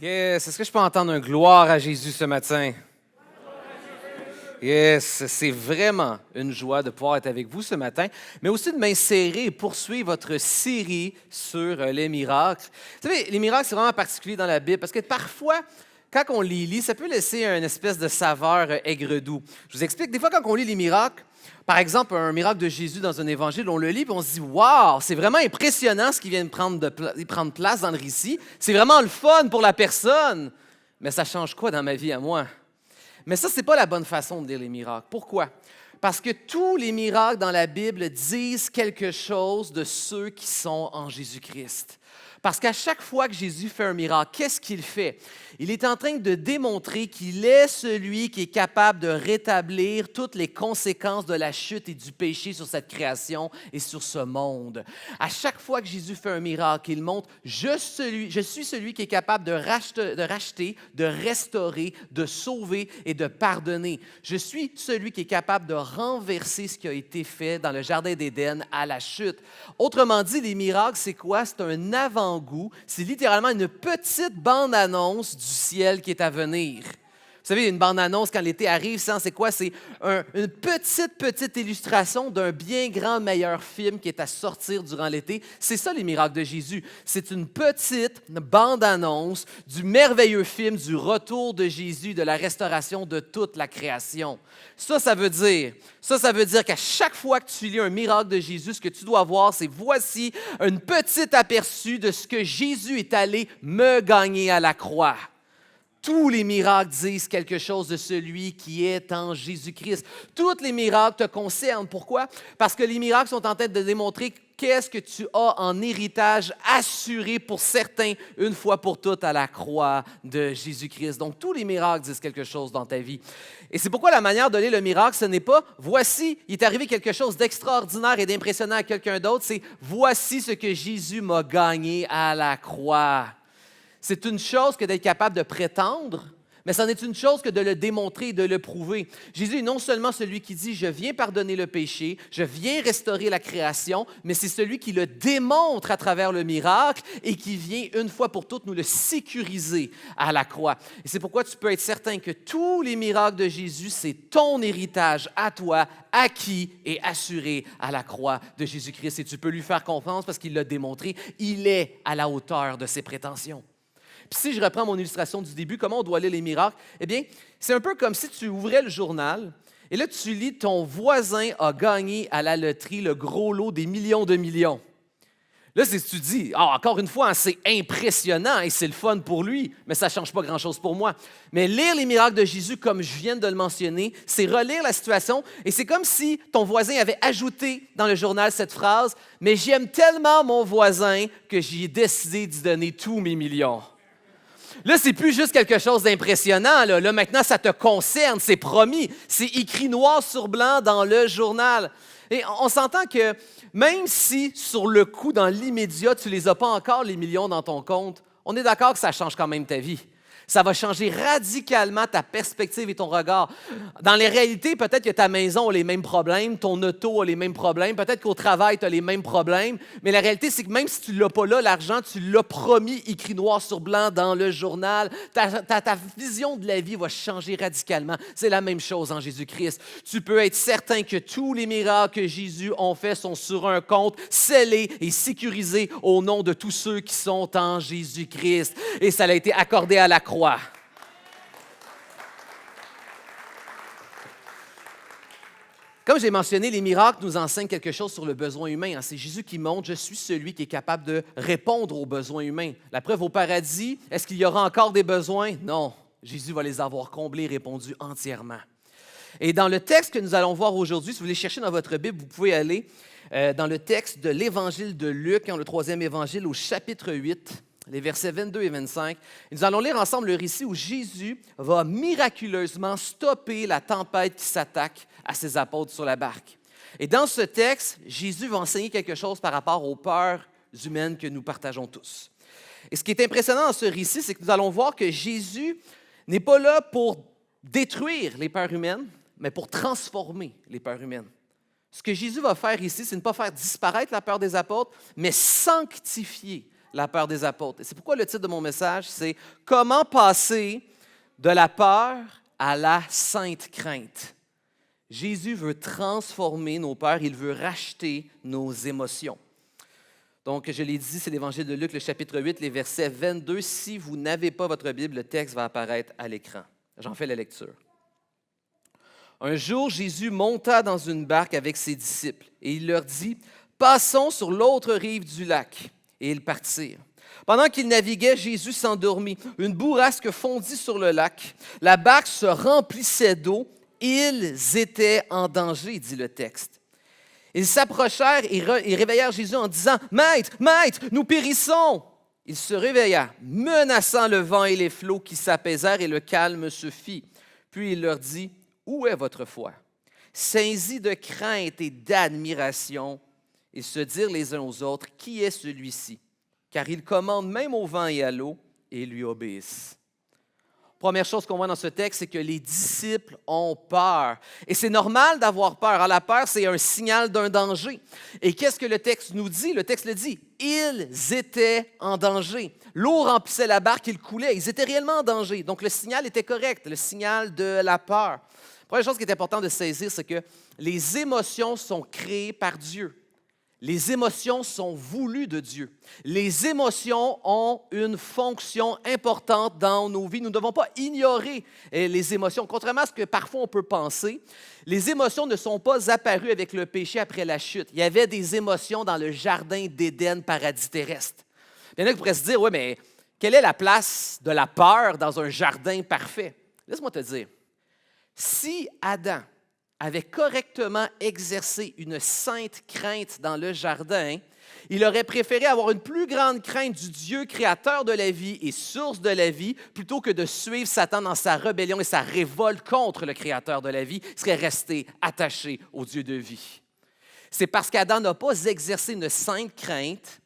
Yes, est-ce que je peux entendre un gloire à Jésus ce matin? Yes, c'est vraiment une joie de pouvoir être avec vous ce matin, mais aussi de m'insérer et poursuivre votre série sur les miracles. Vous savez, les miracles, c'est vraiment particulier dans la Bible parce que parfois, quand on les lit, ça peut laisser une espèce de saveur aigre-doux. Je vous explique, des fois, quand on lit les miracles, par exemple, un miracle de Jésus dans un évangile, on le lit et on se dit « Wow, c'est vraiment impressionnant ce qui vient de prendre place dans le récit. C'est vraiment le fun pour la personne. » Mais ça change quoi dans ma vie à moi? Mais ça, ce n'est pas la bonne façon de lire les miracles. Pourquoi? Parce que tous les miracles dans la Bible disent quelque chose de ceux qui sont en Jésus-Christ. Parce qu'à chaque fois que Jésus fait un miracle, qu'est-ce qu'il fait? Il est en train de démontrer qu'il est celui qui est capable de rétablir toutes les conséquences de la chute et du péché sur cette création et sur ce monde. À chaque fois que Jésus fait un miracle, il montre « Je suis celui qui est capable de racheter, de restaurer, de sauver et de pardonner. Je suis celui qui est capable de renverser ce qui a été fait dans le Jardin d'Éden à la chute. » Autrement dit, les miracles, c'est quoi? C'est un avant-goût. C'est littéralement une petite bande-annonce du ciel qui est à venir. Vous savez, une bande-annonce, quand l'été arrive, c'est quoi? C'est une petite illustration d'un bien grand meilleur film qui est à sortir durant l'été. C'est ça, les miracles de Jésus. C'est une petite bande-annonce du merveilleux film du retour de Jésus, de la restauration de toute la création. Ça veut dire qu'à chaque fois que tu lis un miracle de Jésus, ce que tu dois voir, c'est voici un petit aperçu de ce que Jésus est allé me gagner à la croix. Tous les miracles disent quelque chose de celui qui est en Jésus-Christ. Tous les miracles te concernent. Pourquoi? Parce que les miracles sont en train de démontrer qu'est-ce que tu as en héritage assuré pour certains, une fois pour toutes, à la croix de Jésus-Christ. Donc, tous les miracles disent quelque chose dans ta vie. Et c'est pourquoi la manière de lire le miracle, ce n'est pas « voici, il est arrivé quelque chose d'extraordinaire et d'impressionnant à quelqu'un d'autre », c'est « voici ce que Jésus m'a gagné à la croix ». C'est une chose que d'être capable de prétendre, mais c'en est une chose que de le démontrer et de le prouver. Jésus est non seulement celui qui dit « je viens pardonner le péché, je viens restaurer la création », mais c'est celui qui le démontre à travers le miracle et qui vient une fois pour toutes nous le sécuriser à la croix. Et c'est pourquoi tu peux être certain que tous les miracles de Jésus, c'est ton héritage à toi, acquis et assuré à la croix de Jésus-Christ. Et tu peux lui faire confiance parce qu'il l'a démontré. Il est à la hauteur de ses prétentions. Puis si je reprends mon illustration du début, comment on doit lire les miracles? Eh bien, c'est un peu comme si tu ouvrais le journal et là, tu lis « Ton voisin a gagné à la loterie le gros lot des millions de millions ». Là, c'est ce que tu dis, encore une fois, c'est impressionnant et c'est le fun pour lui, mais ça ne change pas grand-chose pour moi. Mais lire les miracles de Jésus, comme je viens de le mentionner, c'est relire la situation et c'est comme si ton voisin avait ajouté dans le journal cette phrase « Mais j'aime tellement mon voisin que j'ai décidé d'y donner tous mes millions ». Là, c'est plus juste quelque chose d'impressionnant. Là, maintenant, ça te concerne, c'est promis. C'est écrit noir sur blanc dans le journal. Et on s'entend que même si, sur le coup, dans l'immédiat, tu ne les as pas encore, les millions dans ton compte, on est d'accord que ça change quand même ta vie. Ça va changer radicalement ta perspective et ton regard. Dans les réalités, peut-être que ta maison a les mêmes problèmes, ton auto a les mêmes problèmes, peut-être qu'au travail, tu as les mêmes problèmes, mais la réalité, c'est que même si tu ne l'as pas là, l'argent, tu l'as promis, écrit noir sur blanc dans le journal, ta vision de la vie va changer radicalement. C'est la même chose en Jésus-Christ. Tu peux être certain que tous les miracles que Jésus a fait sont sur un compte scellé et sécurisé au nom de tous ceux qui sont en Jésus-Christ. Et ça a été accordé à la croix. Comme j'ai mentionné, les miracles nous enseignent quelque chose sur le besoin humain. C'est Jésus qui montre « Je suis celui qui est capable de répondre aux besoins humains ». La preuve, au paradis, est-ce qu'il y aura encore des besoins? Non. Jésus va les avoir comblés, répondus entièrement. Et dans le texte que nous allons voir aujourd'hui, si vous voulez chercher dans votre Bible, vous pouvez aller dans le texte de l'Évangile de Luc, le 3e évangile, au chapitre 8. Les versets 22 et 25. Et nous allons lire ensemble le récit où Jésus va miraculeusement stopper la tempête qui s'attaque à ses apôtres sur la barque. Et dans ce texte, Jésus va enseigner quelque chose par rapport aux peurs humaines que nous partageons tous. Et ce qui est impressionnant dans ce récit, c'est que nous allons voir que Jésus n'est pas là pour détruire les peurs humaines, mais pour transformer les peurs humaines. Ce que Jésus va faire ici, c'est ne pas faire disparaître la peur des apôtres, mais sanctifier la peur des apôtres. Et c'est pourquoi le titre de mon message, c'est « Comment passer de la peur à la sainte crainte ». Jésus veut transformer nos peurs, il veut racheter nos émotions. Donc, je l'ai dit, c'est l'Évangile de Luc, le chapitre 8, les versets 22. Si vous n'avez pas votre Bible, le texte va apparaître à l'écran. J'en fais la lecture. Un jour, Jésus monta dans une barque avec ses disciples et il leur dit « Passons sur l'autre rive du lac. » Et ils partirent. Pendant qu'ils naviguaient, Jésus s'endormit. Une bourrasque fondit sur le lac. La barque se remplissait d'eau. Ils étaient en danger, dit le texte. Ils s'approchèrent et réveillèrent Jésus en disant « Maître, Maître, nous périssons !» Il se réveilla, menaçant le vent et les flots qui s'apaisèrent et le calme se fit. Puis il leur dit « Où est votre foi? » Saisis de crainte et d'admiration, ils se dirent les uns aux autres, « Qui est celui-ci? » Car il commande même au vent et à l'eau, et lui obéissent. Première chose qu'on voit dans ce texte, c'est que les disciples ont peur. Et c'est normal d'avoir peur. Alors, la peur, c'est un signal d'un danger. Et qu'est-ce que le texte nous dit? Le texte le dit, ils étaient en danger. L'eau remplissait la barque, ils coulaient. Ils étaient réellement en danger. Donc, le signal était correct, le signal de la peur. Première chose qui est importante de saisir, c'est que les émotions sont créées par Dieu. Les émotions sont voulues de Dieu. Les émotions ont une fonction importante dans nos vies. Nous ne devons pas ignorer les émotions. Contrairement à ce que parfois on peut penser, les émotions ne sont pas apparues avec le péché après la chute. Il y avait des émotions dans le jardin d'Éden, paradis terrestre. Il y en a qui pourraient se dire, oui, mais quelle est la place de la peur dans un jardin parfait? Laisse-moi te dire, si Adam avait correctement exercé une sainte crainte dans le jardin, il aurait préféré avoir une plus grande crainte du Dieu créateur de la vie et source de la vie plutôt que de suivre Satan dans sa rébellion et sa révolte contre le créateur de la vie. Il serait resté attaché au Dieu de vie. C'est parce qu'Adam n'a pas exercé une sainte crainte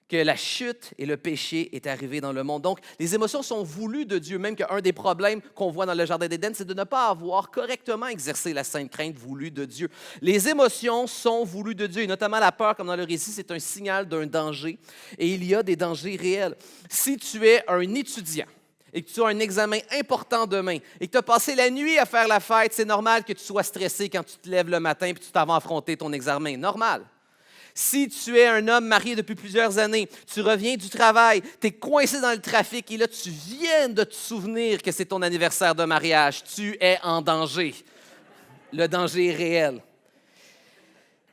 que la chute et le péché est arrivé dans le monde. Donc, les émotions sont voulues de Dieu, même qu'un des problèmes qu'on voit dans le Jardin d'Éden, c'est de ne pas avoir correctement exercé la sainte crainte voulue de Dieu. Les émotions sont voulues de Dieu, et notamment la peur, comme dans le récit, c'est un signal d'un danger, et il y a des dangers réels. Si tu es un étudiant, et que tu as un examen important demain, et que tu as passé la nuit à faire la fête, c'est normal que tu sois stressé quand tu te lèves le matin et que tu t'en vas affronter ton examen. Normal. Si tu es un homme marié depuis plusieurs années, tu reviens du travail, tu es coincé dans le trafic et là, tu viens de te souvenir que c'est ton anniversaire de mariage, tu es en danger. Le danger est réel.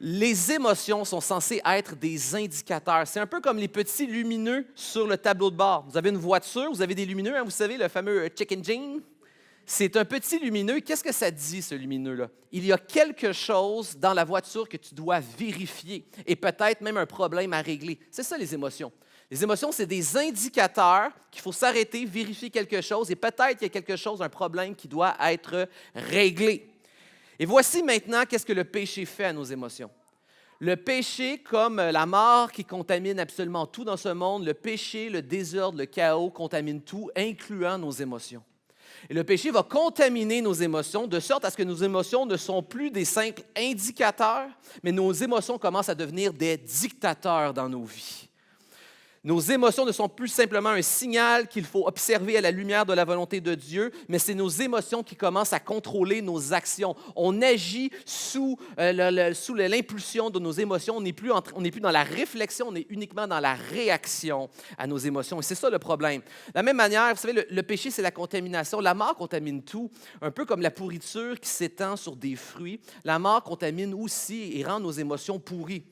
Les émotions sont censées être des indicateurs. C'est un peu comme les petits lumineux sur le tableau de bord. Vous avez une voiture, vous avez des lumineux, hein, vous savez, le fameux check engine. C'est un petit lumineux. Qu'est-ce que ça dit, ce lumineux-là? Il y a quelque chose dans la voiture que tu dois vérifier et peut-être même un problème à régler. C'est ça, les émotions. Les émotions, c'est des indicateurs qu'il faut s'arrêter, vérifier quelque chose et peut-être qu'il y a quelque chose, un problème qui doit être réglé. Et voici maintenant qu'est-ce que le péché fait à nos émotions. Le péché, comme la mort qui contamine absolument tout dans ce monde, le péché, le désordre, le chaos contaminent tout, incluant nos émotions. Et le péché va contaminer nos émotions de sorte à ce que nos émotions ne sont plus des simples indicateurs, mais nos émotions commencent à devenir des dictateurs dans nos vies. Nos émotions ne sont plus simplement un signal qu'il faut observer à la lumière de la volonté de Dieu, mais c'est nos émotions qui commencent à contrôler nos actions. On agit sous l'impulsion de nos émotions. On n'est plus dans la réflexion, on est uniquement dans la réaction à nos émotions. Et c'est ça le problème. De la même manière, vous savez, le péché, c'est la contamination. La mort contamine tout, un peu comme la pourriture qui s'étend sur des fruits. La mort contamine aussi et rend nos émotions pourries.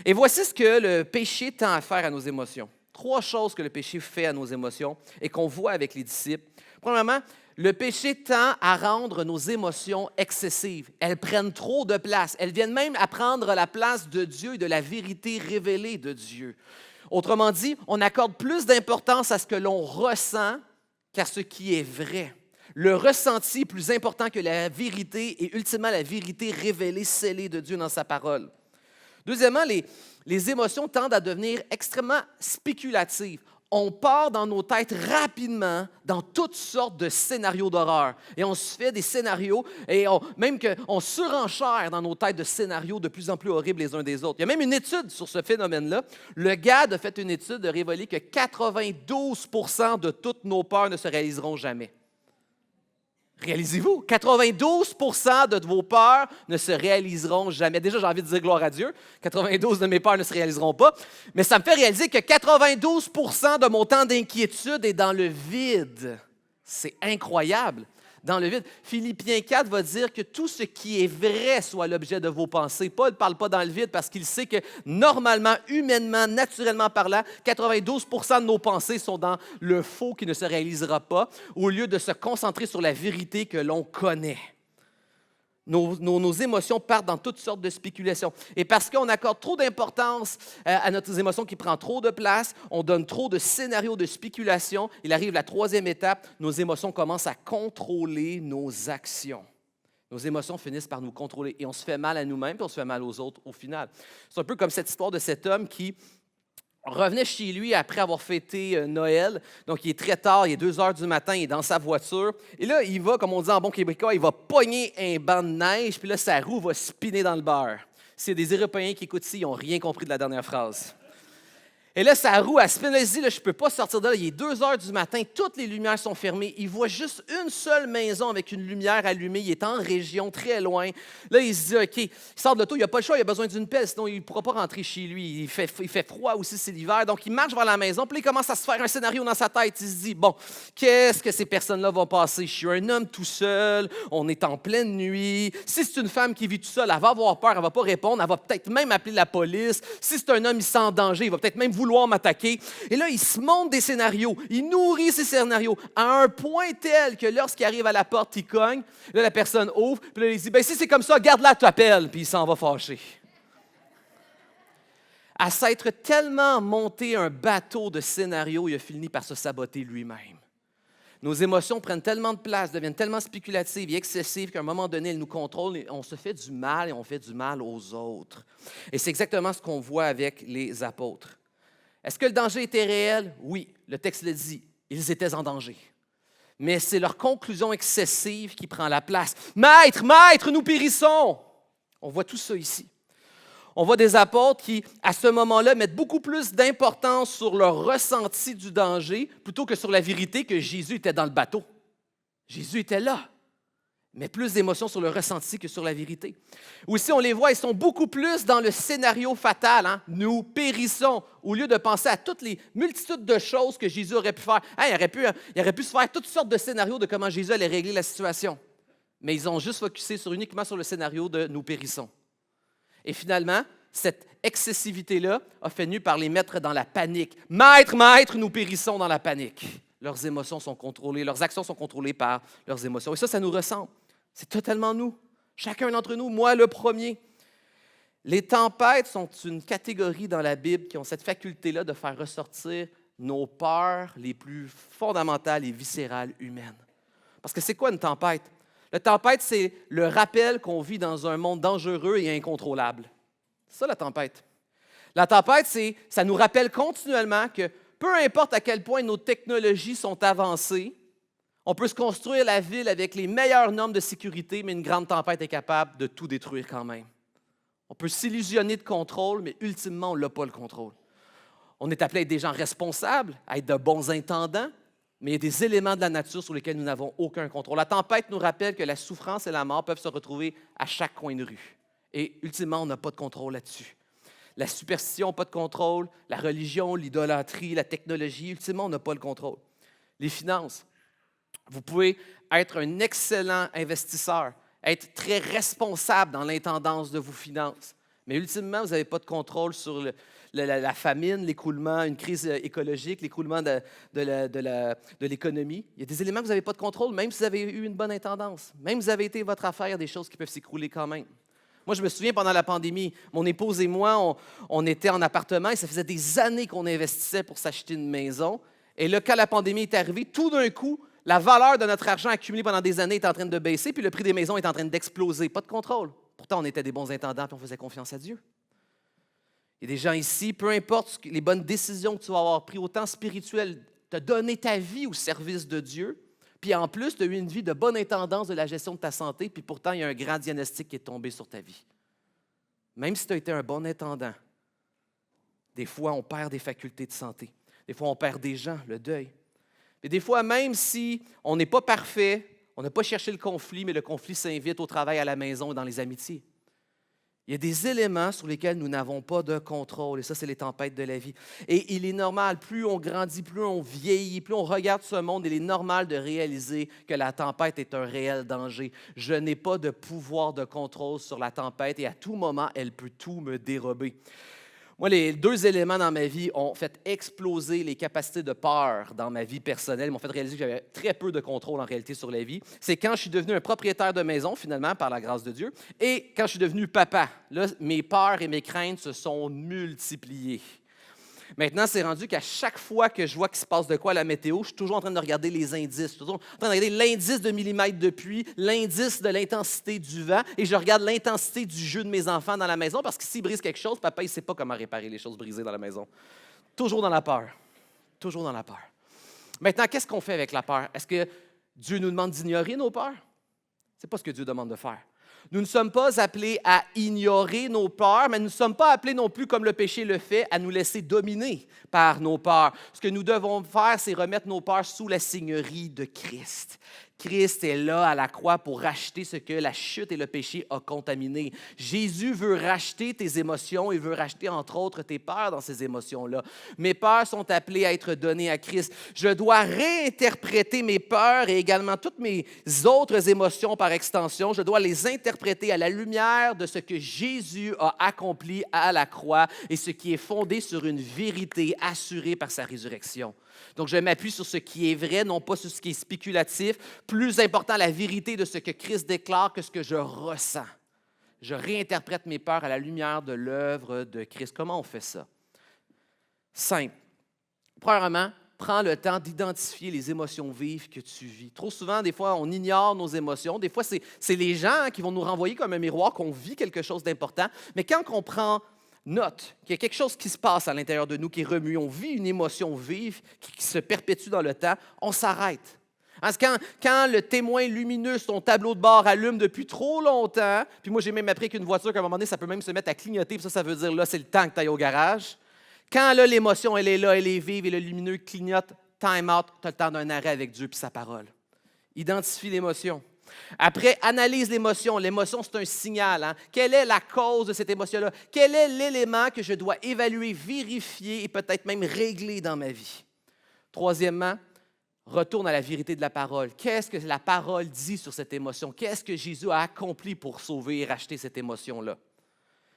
Et voici ce que le péché tend à faire à nos émotions. 3 choses que le péché fait à nos émotions et qu'on voit avec les disciples. Premièrement, le péché tend à rendre nos émotions excessives. Elles prennent trop de place. Elles viennent même à prendre la place de Dieu et de la vérité révélée de Dieu. Autrement dit, on accorde plus d'importance à ce que l'on ressent qu'à ce qui est vrai. Le ressenti est plus important que la vérité et ultimement la vérité révélée, scellée de Dieu dans sa parole. Deuxièmement, les émotions tendent à devenir extrêmement spéculatives. on part dans nos têtes rapidement dans toutes sortes de scénarios d'horreur. Et on se fait des scénarios, et même qu'on surenchère dans nos têtes de scénarios de plus en plus horribles les uns des autres. Il y a même une étude sur ce phénomène-là. Le GAD a fait une étude de révéler que 92% de toutes nos peurs ne se réaliseront jamais. Réalisez-vous, 92% de vos peurs ne se réaliseront jamais. Déjà, j'ai envie de dire gloire à Dieu. 92 de mes peurs ne se réaliseront pas. Mais ça me fait réaliser que 92% de mon temps d'inquiétude est dans le vide. C'est incroyable. Dans le vide. Philippiens 4 va dire que tout ce qui est vrai soit l'objet de vos pensées. Paul ne parle pas dans le vide parce qu'il sait que normalement, humainement, naturellement parlant, 92% de nos pensées sont dans le faux qui ne se réalisera pas, au lieu de se concentrer sur la vérité que l'on connaît. Nos émotions partent dans toutes sortes de spéculations. Et parce qu'on accorde trop d'importance à nos émotions qui prennent trop de place, on donne trop de scénarios de spéculation, il arrive la troisième étape, nos émotions commencent à contrôler nos actions. Nos émotions finissent par nous contrôler et on se fait mal à nous-mêmes et on se fait mal aux autres au final. C'est un peu comme cette histoire de cet homme qui revenait chez lui après avoir fêté Noël. Donc, il est très tard, il est 2 heures du matin, il est dans sa voiture. Et là, il va, comme on dit en bon québécois, il va pogner un banc de neige, puis là, sa roue va spinner dans le beurre. S'il y a des Européens qui écoutent ici, ils n'ont rien compris de la dernière phrase. Et là, sa roue, elle spinne, elle se dit, là, je ne peux pas sortir de là. Il est 2 heures du matin, toutes les lumières sont fermées. Il voit juste une seule maison avec une lumière allumée. Il est en région, très loin. Là, il se dit, OK, il sort de l'auto, il n'a pas le choix, il a besoin d'une pelle, sinon il ne pourra pas rentrer chez lui. Il fait froid aussi, c'est l'hiver. Donc, il marche vers la maison, puis il commence à se faire un scénario dans sa tête. Il se dit, bon, qu'est-ce que ces personnes-là vont passer? Je suis un homme tout seul, on est en pleine nuit. Si c'est une femme qui vit tout seule, elle va avoir peur, elle ne va pas répondre, elle va peut-être même appeler la police. Si c'est un homme, il se sent en danger, il va peut-être même vouloir m'attaquer. Et là, il se monte des scénarios. Il nourrit ces scénarios à un point tel que lorsqu'il arrive à la porte, il cogne. Là, la personne ouvre. Puis là, il dit, ben si c'est comme ça, garde-la, t'appelles. Puis il s'en va fâché. À s'être tellement monté un bateau de scénarios, il a fini par se saboter lui-même. Nos émotions prennent tellement de place, deviennent tellement spéculatives et excessives qu'à un moment donné, elles nous contrôlent et on se fait du mal et on fait du mal aux autres. Et c'est exactement ce qu'on voit avec les apôtres. Est-ce que le danger était réel? Oui, le texte le dit. Ils étaient en danger. Mais c'est leur conclusion excessive qui prend la place. « Maître, maître, nous périssons! » On voit tout ça ici. On voit des apôtres qui, à ce moment-là, mettent beaucoup plus d'importance sur leur ressenti du danger plutôt que sur la vérité que Jésus était dans le bateau. Jésus était là, mais plus d'émotions sur le ressenti que sur la vérité. Aussi, on les voit, ils sont beaucoup plus dans le scénario fatal. Hein? Nous périssons, au lieu de penser à toutes les multitudes de choses que Jésus aurait pu faire. Hein, il aurait pu se faire toutes sortes de scénarios de comment Jésus allait régler la situation. Mais ils ont juste focusé uniquement sur le scénario de « nous périssons ». Et finalement, cette excessivité-là a fini par les mettre dans la panique. « Maître, maître, nous périssons dans la panique ». Leurs émotions sont contrôlées, leurs actions sont contrôlées par leurs émotions. Et ça nous ressemble. C'est totalement nous. Chacun d'entre nous, moi le premier. Les tempêtes sont une catégorie dans la Bible qui ont cette faculté-là de faire ressortir nos peurs les plus fondamentales et viscérales humaines. Parce que c'est quoi une tempête? La tempête, c'est le rappel qu'on vit dans un monde dangereux et incontrôlable. C'est ça la tempête. La tempête, ça nous rappelle continuellement que peu importe à quel point nos technologies sont avancées, on peut se construire la ville avec les meilleures normes de sécurité, mais une grande tempête est capable de tout détruire quand même. On peut s'illusionner de contrôle, mais ultimement, on n'a pas le contrôle. On est appelé à être des gens responsables, à être de bons intendants, mais il y a des éléments de la nature sur lesquels nous n'avons aucun contrôle. La tempête nous rappelle que la souffrance et la mort peuvent se retrouver à chaque coin de rue. Et ultimement, on n'a pas de contrôle là-dessus. La superstition, pas de contrôle. La religion, l'idolâtrie, la technologie, ultimement, on n'a pas le contrôle. Les finances. Vous pouvez être un excellent investisseur, être très responsable dans l'intendance de vos finances. Mais ultimement, vous n'avez pas de contrôle sur la famine, l'écroulement, une crise écologique, l'écroulement de l'économie. Il y a des éléments que vous n'avez pas de contrôle, même si vous avez eu une bonne intendance. Même si vous avez été votre affaire, il y a des choses qui peuvent s'écrouler quand même. Moi, je me souviens, pendant la pandémie, mon épouse et moi, on était en appartement et ça faisait des années qu'on investissait pour s'acheter une maison. Et là, quand la pandémie est arrivée, tout d'un coup, la valeur de notre argent accumulé pendant des années est en train de baisser, puis le prix des maisons est en train d'exploser. Pas de contrôle. Pourtant, on était des bons intendants et on faisait confiance à Dieu. Il y a des gens ici, peu importe les bonnes décisions que tu vas avoir prises, autant spirituelles, tu as donné ta vie au service de Dieu, puis en plus, tu as eu une vie de bonne intendance de la gestion de ta santé, puis pourtant, il y a un grand diagnostic qui est tombé sur ta vie. Même si tu as été un bon intendant, des fois, on perd des facultés de santé. Des fois, on perd des gens, le deuil. Et des fois, même si on n'est pas parfait, on n'a pas cherché le conflit, mais le conflit s'invite au travail, à la maison et dans les amitiés. Il y a des éléments sur lesquels nous n'avons pas de contrôle, et ça, c'est les tempêtes de la vie. Et il est normal, plus on grandit, plus on vieillit, plus on regarde ce monde, il est normal de réaliser que la tempête est un réel danger. Je n'ai pas de pouvoir de contrôle sur la tempête, et à tout moment, elle peut tout me dérober. Moi, les deux éléments dans ma vie ont fait exploser les capacités de peur dans ma vie personnelle, m'ont fait réaliser que j'avais très peu de contrôle en réalité sur la vie. C'est quand je suis devenu un propriétaire de maison, finalement, par la grâce de Dieu, et quand je suis devenu papa. Là, mes peurs et mes craintes se sont multipliées. Maintenant, c'est rendu qu'à chaque fois que je vois qu'il se passe de quoi à la météo, je suis toujours en train de regarder les indices. Je suis toujours en train de regarder l'indice de millimètres de pluie, l'indice de l'intensité du vent, et je regarde l'intensité du jeu de mes enfants dans la maison, parce que s'ils brisent quelque chose, papa, il ne sait pas comment réparer les choses brisées dans la maison. Toujours dans la peur. Toujours dans la peur. Maintenant, qu'est-ce qu'on fait avec la peur? Est-ce que Dieu nous demande d'ignorer nos peurs? Ce n'est pas ce que Dieu demande de faire. Nous ne sommes pas appelés à ignorer nos peurs, mais nous ne sommes pas appelés non plus, comme le péché le fait, à nous laisser dominer par nos peurs. Ce que nous devons faire, c'est remettre nos peurs sous la seigneurie de Christ. Christ est là à la croix pour racheter ce que la chute et le péché ont contaminé. Jésus veut racheter tes émotions, il veut racheter entre autres tes peurs dans ces émotions-là. Mes peurs sont appelées à être données à Christ. Je dois réinterpréter mes peurs et également toutes mes autres émotions par extension. Je dois les interpréter à la lumière de ce que Jésus a accompli à la croix et ce qui est fondé sur une vérité assurée par sa résurrection. Donc, je m'appuie sur ce qui est vrai, non pas sur ce qui est spéculatif. Plus important, la vérité de ce que Christ déclare que ce que je ressens. Je réinterprète mes peurs à la lumière de l'œuvre de Christ. Comment on fait ça? Simple. Premièrement, prends le temps d'identifier les émotions vives que tu vis. Trop souvent, des fois, on ignore nos émotions. Des fois, c'est les gens qui vont nous renvoyer comme un miroir qu'on vit quelque chose d'important. Mais quand on prend note qu'il y a quelque chose qui se passe à l'intérieur de nous qui est remué, on vit une émotion vive qui se perpétue dans le temps, on s'arrête. Parce que quand le témoin lumineux sur ton tableau de bord allume depuis trop longtemps, puis moi j'ai même appris qu'une voiture, qu'à un moment donné, ça peut même se mettre à clignoter, puis ça veut dire là, c'est le temps que tu ailles au garage. Quand là, l'émotion, elle est là, elle est vive et le lumineux clignote, time out, tu as le temps d'un arrêt avec Dieu puis sa parole. Identifie l'émotion. Après, analyse l'émotion. L'émotion, c'est un signal. Hein? Quelle est la cause de cette émotion-là? Quel est l'élément que je dois évaluer, vérifier et peut-être même régler dans ma vie? Troisièmement, retourne à la vérité de la parole. Qu'est-ce que la parole dit sur cette émotion? Qu'est-ce que Jésus a accompli pour sauver et racheter cette émotion-là?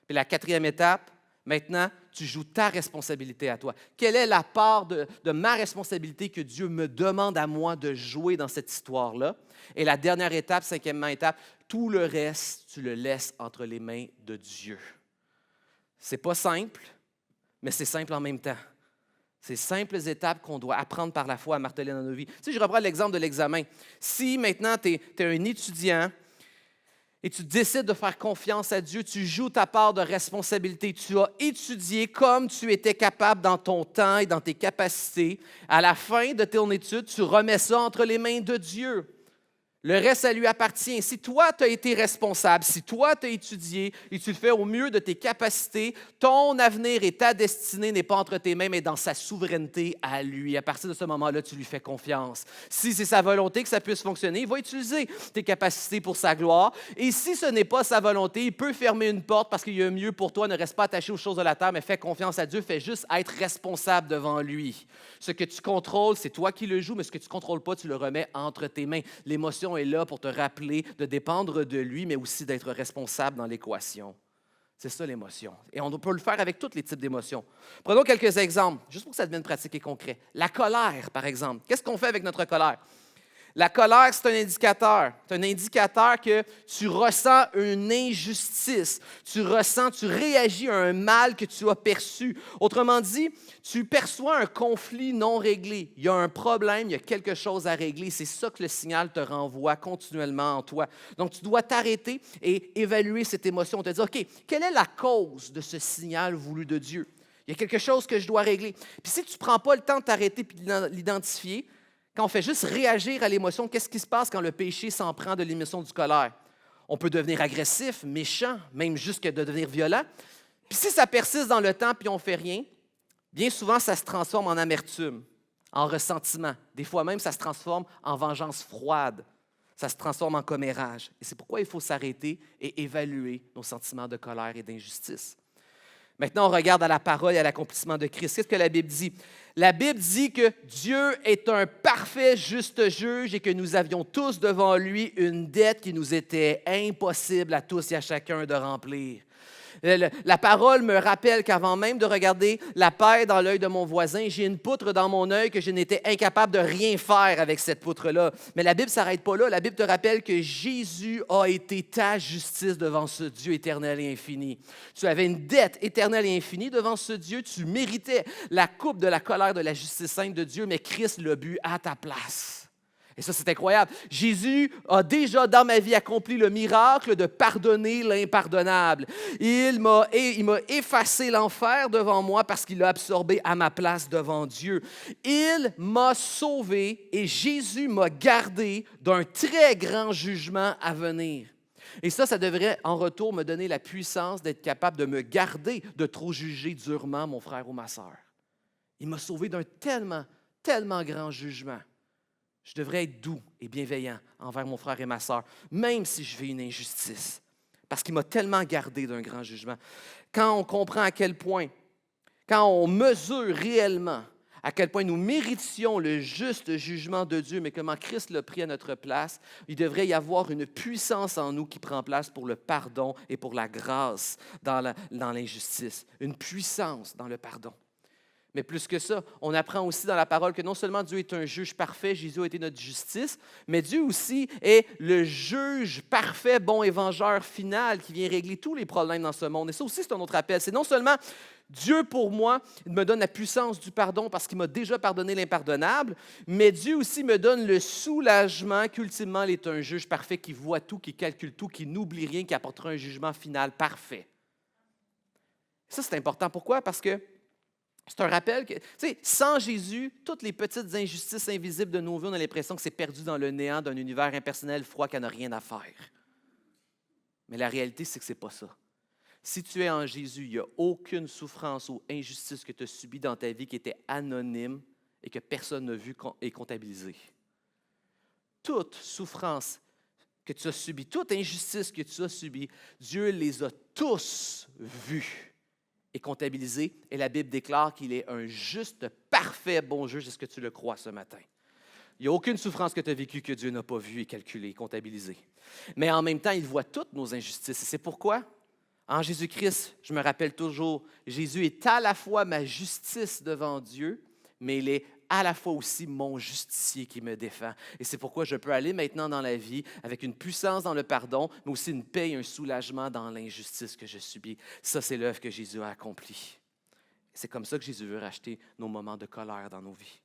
Puis la quatrième étape, maintenant, tu joues ta responsabilité à toi. Quelle est la part de ma responsabilité que Dieu me demande à moi de jouer dans cette histoire-là? Et la dernière étape, cinquième étape, tout le reste, tu le laisses entre les mains de Dieu. Ce n'est pas simple, mais c'est simple en même temps. Ces simples étapes qu'on doit apprendre par la foi à marteler dans nos vies. Tu sais, je reprends l'exemple de l'examen. Si maintenant tu es un étudiant et tu décides de faire confiance à Dieu, tu joues ta part de responsabilité. Tu as étudié comme tu étais capable dans ton temps et dans tes capacités. À la fin de ton étude, tu remets ça entre les mains de Dieu. Le reste, ça lui appartient. Si toi, tu as été responsable, si toi, tu as étudié et tu le fais au mieux de tes capacités, ton avenir et ta destinée n'est pas entre tes mains, mais dans sa souveraineté à lui. À partir de ce moment-là, tu lui fais confiance. Si c'est sa volonté que ça puisse fonctionner, il va utiliser tes capacités pour sa gloire. Et si ce n'est pas sa volonté, il peut fermer une porte parce qu'il y a mieux pour toi. Ne reste pas attaché aux choses de la terre, mais fais confiance à Dieu. Fais juste être responsable devant lui. Ce que tu contrôles, c'est toi qui le joues, mais ce que tu ne contrôles pas, tu le remets entre tes mains. L'émotion est là pour te rappeler de dépendre de lui, mais aussi d'être responsable dans l'équation. C'est ça l'émotion. Et on peut le faire avec tous les types d'émotions. Prenons quelques exemples, juste pour que ça devienne pratique et concret. La colère, par exemple. Qu'est-ce qu'on fait avec notre colère? La colère, c'est un indicateur. C'est un indicateur que tu ressens une injustice. Tu réagis à un mal que tu as perçu. Autrement dit, tu perçois un conflit non réglé. Il y a un problème, il y a quelque chose à régler. C'est ça que le signal te renvoie continuellement en toi. Donc, tu dois t'arrêter et évaluer cette émotion. Te dire, OK, quelle est la cause de ce signal voulu de Dieu? Il y a quelque chose que je dois régler. Puis si tu ne prends pas le temps de t'arrêter et de l'identifier, quand on fait juste réagir à l'émotion, qu'est-ce qui se passe quand le péché s'en prend de l'émotion du colère? On peut devenir agressif, méchant, même jusque de devenir violent. Puis si ça persiste dans le temps puis on ne fait rien, bien souvent, ça se transforme en amertume, en ressentiment. Des fois même, ça se transforme en vengeance froide. Ça se transforme en commérage. Et c'est pourquoi il faut s'arrêter et évaluer nos sentiments de colère et d'injustice. Maintenant, on regarde à la parole et à l'accomplissement de Christ. Qu'est-ce que la Bible dit? La Bible dit que Dieu est un parfait juste juge et que nous avions tous devant lui une dette qui nous était impossible à tous et à chacun de remplir. La parole me rappelle qu'avant même de regarder la paille dans l'œil de mon voisin, j'ai une poutre dans mon œil que je n'étais incapable de rien faire avec cette poutre-là. Mais la Bible ne s'arrête pas là. La Bible te rappelle que Jésus a été ta justice devant ce Dieu éternel et infini. Tu avais une dette éternelle et infinie devant ce Dieu. Tu méritais la coupe de la colère de la justice sainte de Dieu, mais Christ l'a bu à ta place. Et ça, c'est incroyable. Jésus a déjà dans ma vie accompli le miracle de pardonner l'impardonnable. Il m'a effacé l'enfer devant moi parce qu'il l'a absorbé à ma place devant Dieu. Il m'a sauvé et Jésus m'a gardé d'un très grand jugement à venir. Et ça devrait en retour me donner la puissance d'être capable de me garder de trop juger durement mon frère ou ma sœur. Il m'a sauvé d'un tellement, tellement grand jugement. Je devrais être doux et bienveillant envers mon frère et ma sœur, même si je vis une injustice, parce qu'il m'a tellement gardé d'un grand jugement. Quand on comprend à quel point, quand on mesure réellement à quel point nous méritions le juste jugement de Dieu, mais comment Christ l'a pris à notre place, il devrait y avoir une puissance en nous qui prend place pour le pardon et pour la grâce dans l'injustice. Une puissance dans le pardon. Mais plus que ça, on apprend aussi dans la parole que non seulement Dieu est un juge parfait, Jésus a été notre justice, mais Dieu aussi est le juge parfait, bon et vengeur final qui vient régler tous les problèmes dans ce monde. Et ça aussi, c'est un autre appel. C'est non seulement Dieu pour moi, il me donne la puissance du pardon parce qu'il m'a déjà pardonné l'impardonnable, mais Dieu aussi me donne le soulagement qu'ultimement, il est un juge parfait qui voit tout, qui calcule tout, qui n'oublie rien, qui apportera un jugement final parfait. Ça, c'est important. Pourquoi? Parce que c'est un rappel que, tu sais, sans Jésus, toutes les petites injustices invisibles de nos vies, on a l'impression que c'est perdu dans le néant d'un univers impersonnel, froid, qui n'a rien à faire. Mais la réalité, c'est que ce n'est pas ça. Si tu es en Jésus, il n'y a aucune souffrance ou injustice que tu as subie dans ta vie qui était anonyme et que personne n'a vu et comptabilisée. Toute souffrance que tu as subie, toute injustice que tu as subie, Dieu les a tous vues et comptabilisé, et la Bible déclare qu'il est un juste, parfait, bon juge. Est-ce que tu le crois ce matin? Il n'y a aucune souffrance que tu as vécue que Dieu n'a pas vue et calculée et comptabilisée. Mais en même temps, il voit toutes nos injustices. Et c'est pourquoi, en Jésus-Christ, je me rappelle toujours, Jésus est à la fois ma justice devant Dieu, mais il est à la fois aussi mon justicier qui me défend. Et c'est pourquoi je peux aller maintenant dans la vie avec une puissance dans le pardon, mais aussi une paix et un soulagement dans l'injustice que je subis. Ça, c'est l'œuvre que Jésus a accomplie. C'est comme ça que Jésus veut racheter nos moments de colère dans nos vies.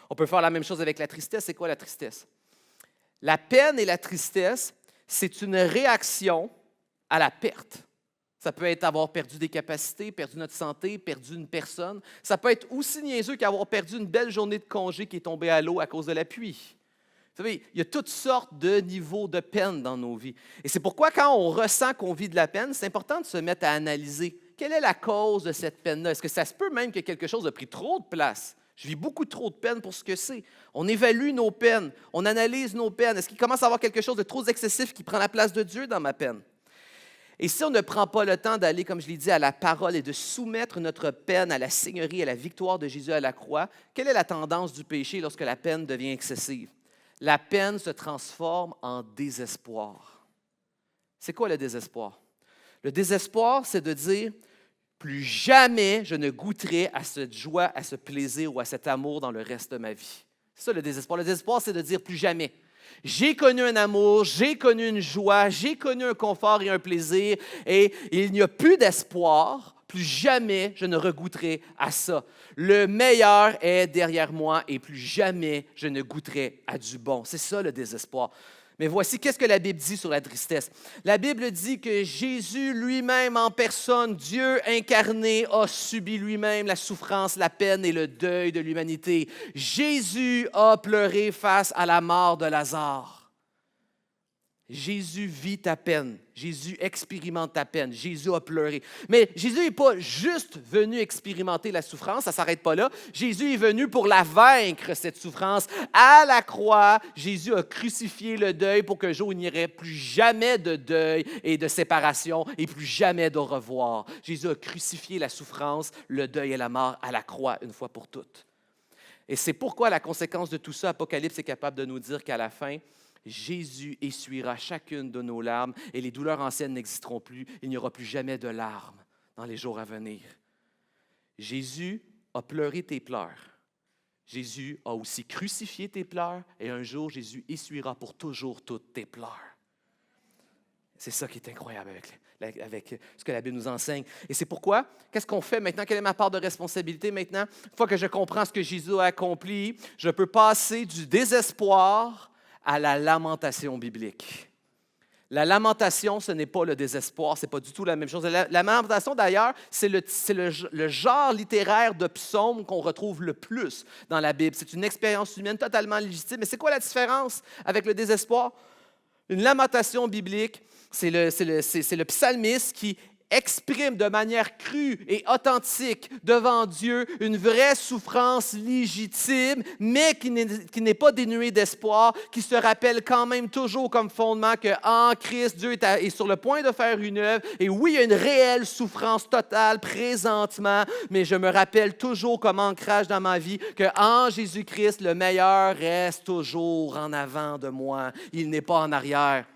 On peut faire la même chose avec la tristesse. C'est quoi la tristesse? La peine et la tristesse, c'est une réaction à la perte. Ça peut être avoir perdu des capacités, perdu notre santé, perdu une personne. Ça peut être aussi niaiseux qu'avoir perdu une belle journée de congé qui est tombée à l'eau à cause de la pluie. Vous savez, il y a toutes sortes de niveaux de peine dans nos vies. Et c'est pourquoi quand on ressent qu'on vit de la peine, c'est important de se mettre à analyser. Quelle est la cause de cette peine-là? Est-ce que ça se peut même que quelque chose a pris trop de place? Je vis beaucoup trop de peine pour ce que c'est. On évalue nos peines, on analyse nos peines. Est-ce qu'il commence à avoir quelque chose de trop excessif qui prend la place de Dieu dans ma peine? Et si on ne prend pas le temps d'aller, comme je l'ai dit, à la parole et de soumettre notre peine à la seigneurie, à la victoire de Jésus à la croix, quelle est la tendance du péché lorsque la peine devient excessive? La peine se transforme en désespoir. C'est quoi le désespoir? Le désespoir, c'est de dire, plus jamais je ne goûterai à cette joie, à ce plaisir ou à cet amour dans le reste de ma vie. C'est ça le désespoir. Le désespoir, c'est de dire plus jamais. J'ai connu un amour, j'ai connu une joie, j'ai connu un confort et un plaisir, et il n'y a plus d'espoir. Plus jamais je ne regoutterai à ça. Le meilleur est derrière moi et plus jamais je ne goûterai à du bon. C'est ça le désespoir. Mais voici, qu'est-ce que la Bible dit sur la tristesse? La Bible dit que Jésus lui-même en personne, Dieu incarné, a subi lui-même la souffrance, la peine et le deuil de l'humanité. Jésus a pleuré face à la mort de Lazare. Jésus vit ta peine. Jésus expérimente ta peine. Jésus a pleuré. Mais Jésus n'est pas juste venu expérimenter la souffrance, ça ne s'arrête pas là. Jésus est venu pour la vaincre, cette souffrance. À la croix, Jésus a crucifié le deuil pour qu'un jour il n'y aurait plus jamais de deuil et de séparation et plus jamais de revoir. Jésus a crucifié la souffrance, le deuil et la mort à la croix une fois pour toutes. Et c'est pourquoi la conséquence de tout ça, Apocalypse est capable de nous dire qu'à la fin, Jésus essuiera chacune de nos larmes et les douleurs anciennes n'existeront plus. Il n'y aura plus jamais de larmes dans les jours à venir. Jésus a pleuré tes pleurs. Jésus a aussi crucifié tes pleurs et un jour, Jésus essuiera pour toujours toutes tes pleurs. C'est ça qui est incroyable avec ce que la Bible nous enseigne. Et c'est pourquoi, qu'est-ce qu'on fait maintenant? Quelle est ma part de responsabilité maintenant? Une fois que je comprends ce que Jésus a accompli, je peux passer du désespoir à la lamentation biblique. La lamentation, ce n'est pas le désespoir, ce n'est pas du tout la même chose. La lamentation, d'ailleurs, c'est le genre littéraire de psaume qu'on retrouve le plus dans la Bible. C'est une expérience humaine totalement légitime. Mais c'est quoi la différence avec le désespoir? Une lamentation biblique, c'est le psalmiste qui exprime de manière crue et authentique devant Dieu une vraie souffrance légitime, mais qui n'est pas dénuée d'espoir, qui se rappelle quand même toujours comme fondement qu'en Christ, Dieu est sur le point de faire une œuvre. Et oui, il y a une réelle souffrance totale présentement, mais je me rappelle toujours comme ancrage dans ma vie qu'en Jésus-Christ, le meilleur reste toujours en avant de moi. Il n'est pas en arrière.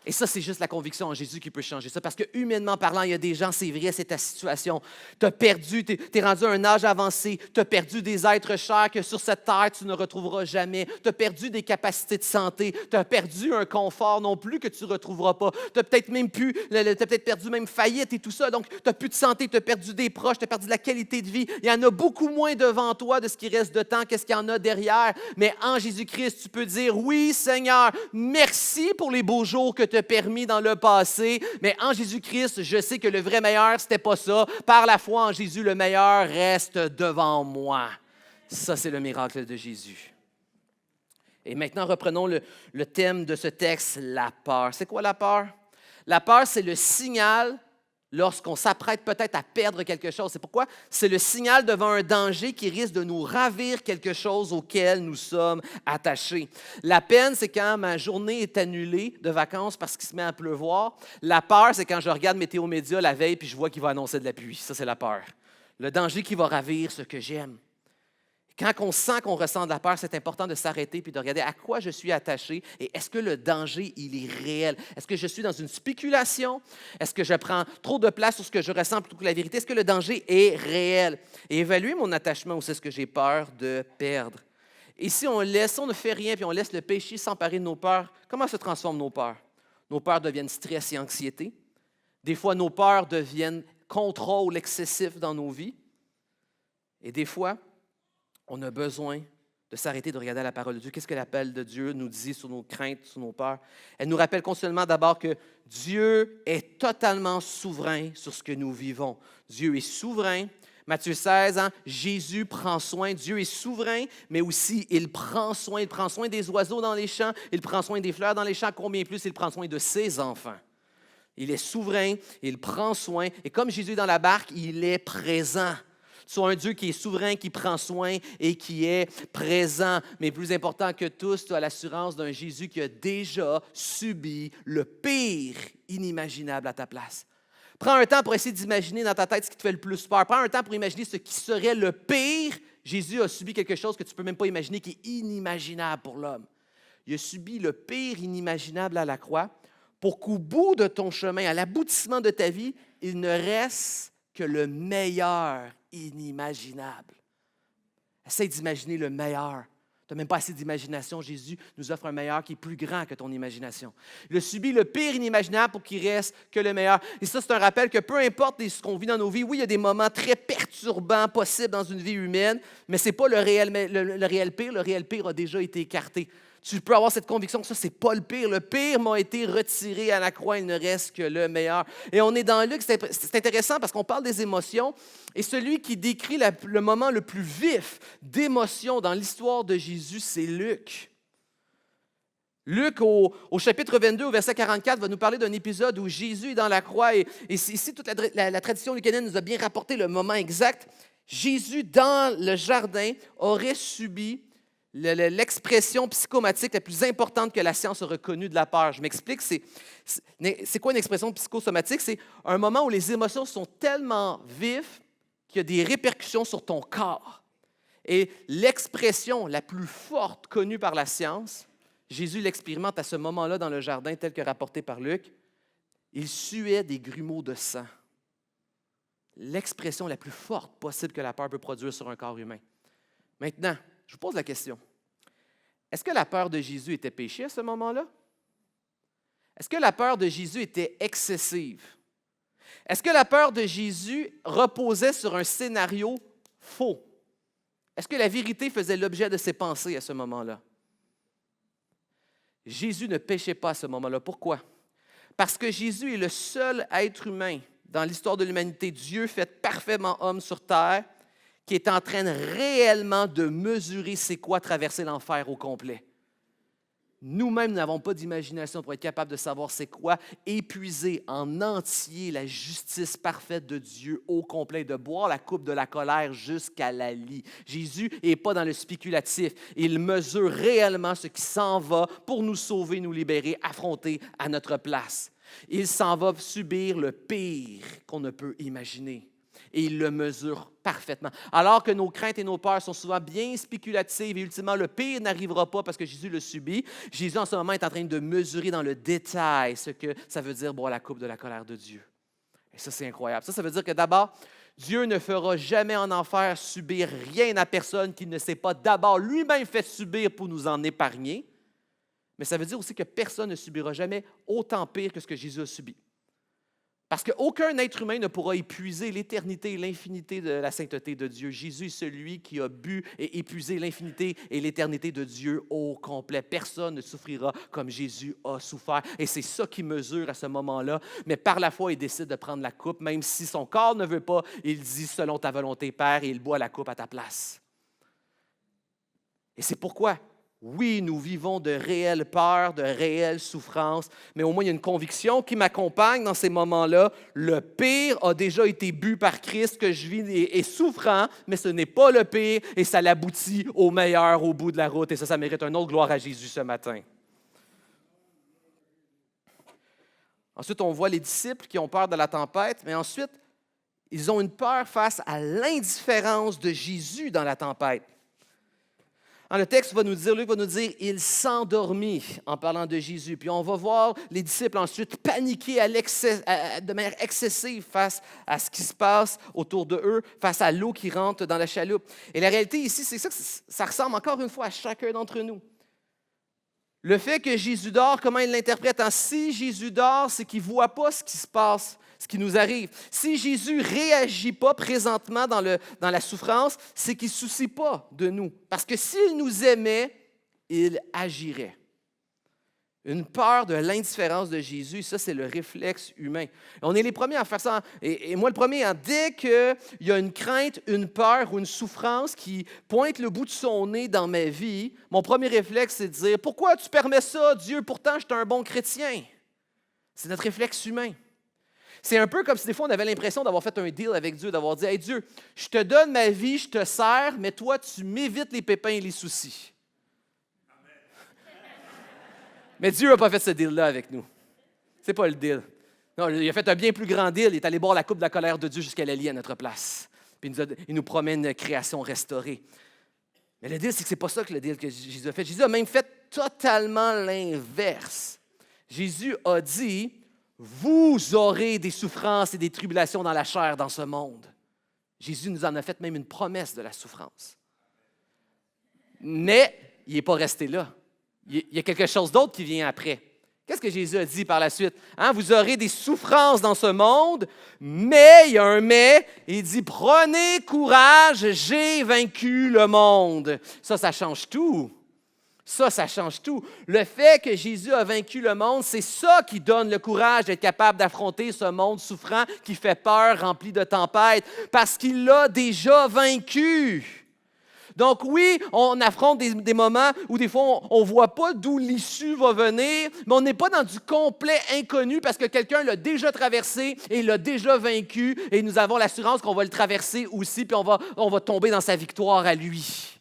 Et ça, c'est juste la conviction en Jésus qui peut changer ça. Parce que humainement parlant, il y a des gens, c'est vrai, c'est ta situation. Tu as perdu, tu es rendu à un âge avancé, tu as perdu des êtres chers que sur cette terre, tu ne retrouveras jamais. Tu as perdu des capacités de santé, tu as perdu un confort non plus que tu ne retrouveras pas. Tu as peut-être même perdu même faillite et tout ça. Donc, tu n'as plus de santé, tu as perdu des proches, tu as perdu de la qualité de vie. Il y en a beaucoup moins devant toi de ce qui reste de temps qu'est-ce qu'il y en a derrière. Mais en Jésus-Christ, tu peux dire, oui, Seigneur, merci pour les beaux jours que tu as permis dans le passé, mais en Jésus-Christ, je sais que le vrai meilleur, c'était pas ça. Par la foi en Jésus, le meilleur reste devant moi. Ça, c'est le miracle de Jésus. Et maintenant, reprenons le thème de ce texte, la peur. C'est quoi la peur? La peur, c'est le signal lorsqu'on s'apprête peut-être à perdre quelque chose. C'est pourquoi? C'est le signal devant un danger qui risque de nous ravir quelque chose auquel nous sommes attachés. La peine, c'est quand ma journée est annulée de vacances parce qu'il se met à pleuvoir. La peur, c'est quand je regarde Météo Média la veille puis je vois qu'il va annoncer de la pluie. Ça, c'est la peur. Le danger qui va ravir ce que j'aime. Quand on sent qu'on ressent de la peur, c'est important de s'arrêter puis de regarder à quoi je suis attaché et est-ce que le danger, il est réel? Est-ce que je suis dans une spéculation? Est-ce que je prends trop de place sur ce que je ressens plutôt que la vérité? Est-ce que le danger est réel? Et évaluer mon attachement aussi, ce que j'ai peur de perdre. Et si on ne fait rien puis on laisse le péché s'emparer de nos peurs, comment se transforment nos peurs? Nos peurs deviennent stress et anxiété. Des fois, nos peurs deviennent contrôle excessif dans nos vies. Et des fois, on a besoin de s'arrêter de regarder la parole de Dieu. Qu'est-ce que l'appel de Dieu nous dit sur nos craintes, sur nos peurs? Elle nous rappelle continuellement d'abord que Dieu est totalement souverain sur ce que nous vivons. Dieu est souverain. Matthieu 16, Jésus prend soin. Dieu est souverain, mais aussi il prend soin. Il prend soin des oiseaux dans les champs. Il prend soin des fleurs dans les champs. Combien plus il prend soin de ses enfants? Il est souverain, il prend soin. Et comme Jésus est dans la barque, il est présent. Soit un Dieu qui est souverain, qui prend soin et qui est présent. Mais plus important que tous, tu as l'assurance d'un Jésus qui a déjà subi le pire inimaginable à ta place. Prends un temps pour essayer d'imaginer dans ta tête ce qui te fait le plus peur. Prends un temps pour imaginer ce qui serait le pire. Jésus a subi quelque chose que tu ne peux même pas imaginer, qui est inimaginable pour l'homme. Il a subi le pire inimaginable à la croix pour qu'au bout de ton chemin, à l'aboutissement de ta vie, il ne reste que le meilleur inimaginable. Essaye d'imaginer le meilleur. Tu n'as même pas assez d'imagination. Jésus nous offre un meilleur qui est plus grand que ton imagination. Il a subi le pire inimaginable pour qu'il reste que le meilleur. Et ça, c'est un rappel que peu importe ce qu'on vit dans nos vies, oui, il y a des moments très perturbants possibles dans une vie humaine, mais ce n'est pas le réel pire. Le réel pire a déjà été écarté. Tu peux avoir cette conviction que ça, ce n'est pas le pire. Le pire m'a été retiré à la croix, il ne reste que le meilleur. Et on est dans Luc, c'est intéressant parce qu'on parle des émotions. Et celui qui décrit le moment le plus vif d'émotion dans l'histoire de Jésus, c'est Luc. Luc, au chapitre 22, au verset 44, va nous parler d'un épisode où Jésus est dans la croix. Et ici, toute la tradition lucanienne nous a bien rapporté le moment exact. Jésus, dans le jardin, aurait subi l'expression psychomatique la plus importante que la science a reconnue de la peur. Je m'explique, c'est quoi une expression psychosomatique? C'est un moment où les émotions sont tellement vives qu'il y a des répercussions sur ton corps. Et l'expression la plus forte connue par la science, Jésus l'expérimente à ce moment-là dans le jardin, tel que rapporté par Luc. Il suait des grumeaux de sang. L'expression la plus forte possible que la peur peut produire sur un corps humain. Maintenant, je vous pose la question. Est-ce que la peur de Jésus était péché à ce moment-là? Est-ce que la peur de Jésus était excessive? Est-ce que la peur de Jésus reposait sur un scénario faux? Est-ce que la vérité faisait l'objet de ses pensées à ce moment-là? Jésus ne péchait pas à ce moment-là. Pourquoi? Parce que Jésus est le seul être humain dans l'histoire de l'humanité, Dieu fait parfaitement homme sur terre, qui est en train réellement de mesurer c'est quoi traverser l'enfer au complet. Nous-mêmes n'avons pas d'imagination pour être capables de savoir c'est quoi épuiser en entier la justice parfaite de Dieu au complet, de boire la coupe de la colère jusqu'à la lie. Jésus n'est pas dans le spéculatif. Il mesure réellement ce qui s'en va pour nous sauver, nous libérer, affronter à notre place. Il s'en va subir le pire qu'on ne peut imaginer. Et il le mesure parfaitement. Alors que nos craintes et nos peurs sont souvent bien spéculatives et ultimement, le pire n'arrivera pas parce que Jésus le subit. Jésus, en ce moment, est en train de mesurer dans le détail ce que ça veut dire boire la coupe de la colère de Dieu. Et ça, c'est incroyable. Ça veut dire que d'abord, Dieu ne fera jamais en enfer subir rien à personne qu'il ne s'est pas d'abord lui-même fait subir pour nous en épargner. Mais ça veut dire aussi que personne ne subira jamais autant pire que ce que Jésus a subi. Parce qu'aucun être humain ne pourra épuiser l'éternité et l'infinité de la sainteté de Dieu. Jésus est celui qui a bu et épuisé l'infinité et l'éternité de Dieu au complet. Personne ne souffrira comme Jésus a souffert. Et c'est ça qu'il mesure à ce moment-là. Mais par la foi, il décide de prendre la coupe, même si son corps ne veut pas. Il dit « selon ta volonté, Père », et il boit la coupe à ta place. Et c'est pourquoi, oui, nous vivons de réelles peurs, de réelles souffrances, mais au moins il y a une conviction qui m'accompagne dans ces moments-là. Le pire a déjà été bu par Christ, que je vis est souffrant, mais ce n'est pas le pire et ça l'aboutit au meilleur au bout de la route. Et ça mérite une autre gloire à Jésus ce matin. Ensuite, on voit les disciples qui ont peur de la tempête, mais ensuite, ils ont une peur face à l'indifférence de Jésus dans la tempête. Le texte va nous dire, Luc va nous dire, il s'endormit en parlant de Jésus. Puis on va voir les disciples ensuite paniquer de manière excessive face à ce qui se passe autour de eux, face à l'eau qui rentre dans la chaloupe. Et la réalité ici, c'est ça que ça ressemble encore une fois à chacun d'entre nous. Le fait que Jésus dort, comment il l'interprète? Si Jésus dort, c'est qu'il ne voit pas ce qui se passe, ce qui nous arrive. Si Jésus ne réagit pas présentement dans la souffrance, c'est qu'il ne se soucie pas de nous. Parce que s'il nous aimait, il agirait. Une peur de l'indifférence de Jésus, ça, c'est le réflexe humain. On est les premiers à faire ça. Et moi, le premier, dès qu'il y a une crainte, une peur ou une souffrance qui pointe le bout de son nez dans ma vie, mon premier réflexe, c'est de dire « Pourquoi tu permets ça, Dieu? Pourtant, je suis un bon chrétien. » C'est notre réflexe humain. C'est un peu comme si des fois, on avait l'impression d'avoir fait un deal avec Dieu, d'avoir dit « Hey Dieu, je te donne ma vie, je te sers, mais toi, tu m'évites les pépins et les soucis. » Mais Dieu n'a pas fait ce deal-là avec nous. Ce n'est pas le deal. Non, il a fait un bien plus grand deal. Il est allé boire la coupe de la colère de Dieu jusqu'à la lie à notre place. Puis il nous promet une création restaurée. Mais le deal, c'est que ce n'est pas ça que le deal que Jésus a fait. Jésus a même fait totalement l'inverse. Jésus a dit, vous aurez des souffrances et des tribulations dans la chair dans ce monde. Jésus nous en a fait même une promesse de la souffrance. Mais il n'est pas resté là. Il y a quelque chose d'autre qui vient après. Qu'est-ce que Jésus a dit par la suite? Hein? Vous aurez des souffrances dans ce monde, mais, il y a un mais, il dit, prenez courage, j'ai vaincu le monde. Ça change tout. Ça change tout. Le fait que Jésus a vaincu le monde, c'est ça qui donne le courage d'être capable d'affronter ce monde souffrant qui fait peur, rempli de tempêtes, parce qu'il l'a déjà vaincu. Donc oui, on affronte des moments où des fois, on ne voit pas d'où l'issue va venir, mais on n'est pas dans du complet inconnu parce que quelqu'un l'a déjà traversé et l'a déjà vaincu et nous avons l'assurance qu'on va le traverser aussi, puis on va tomber dans sa victoire à lui.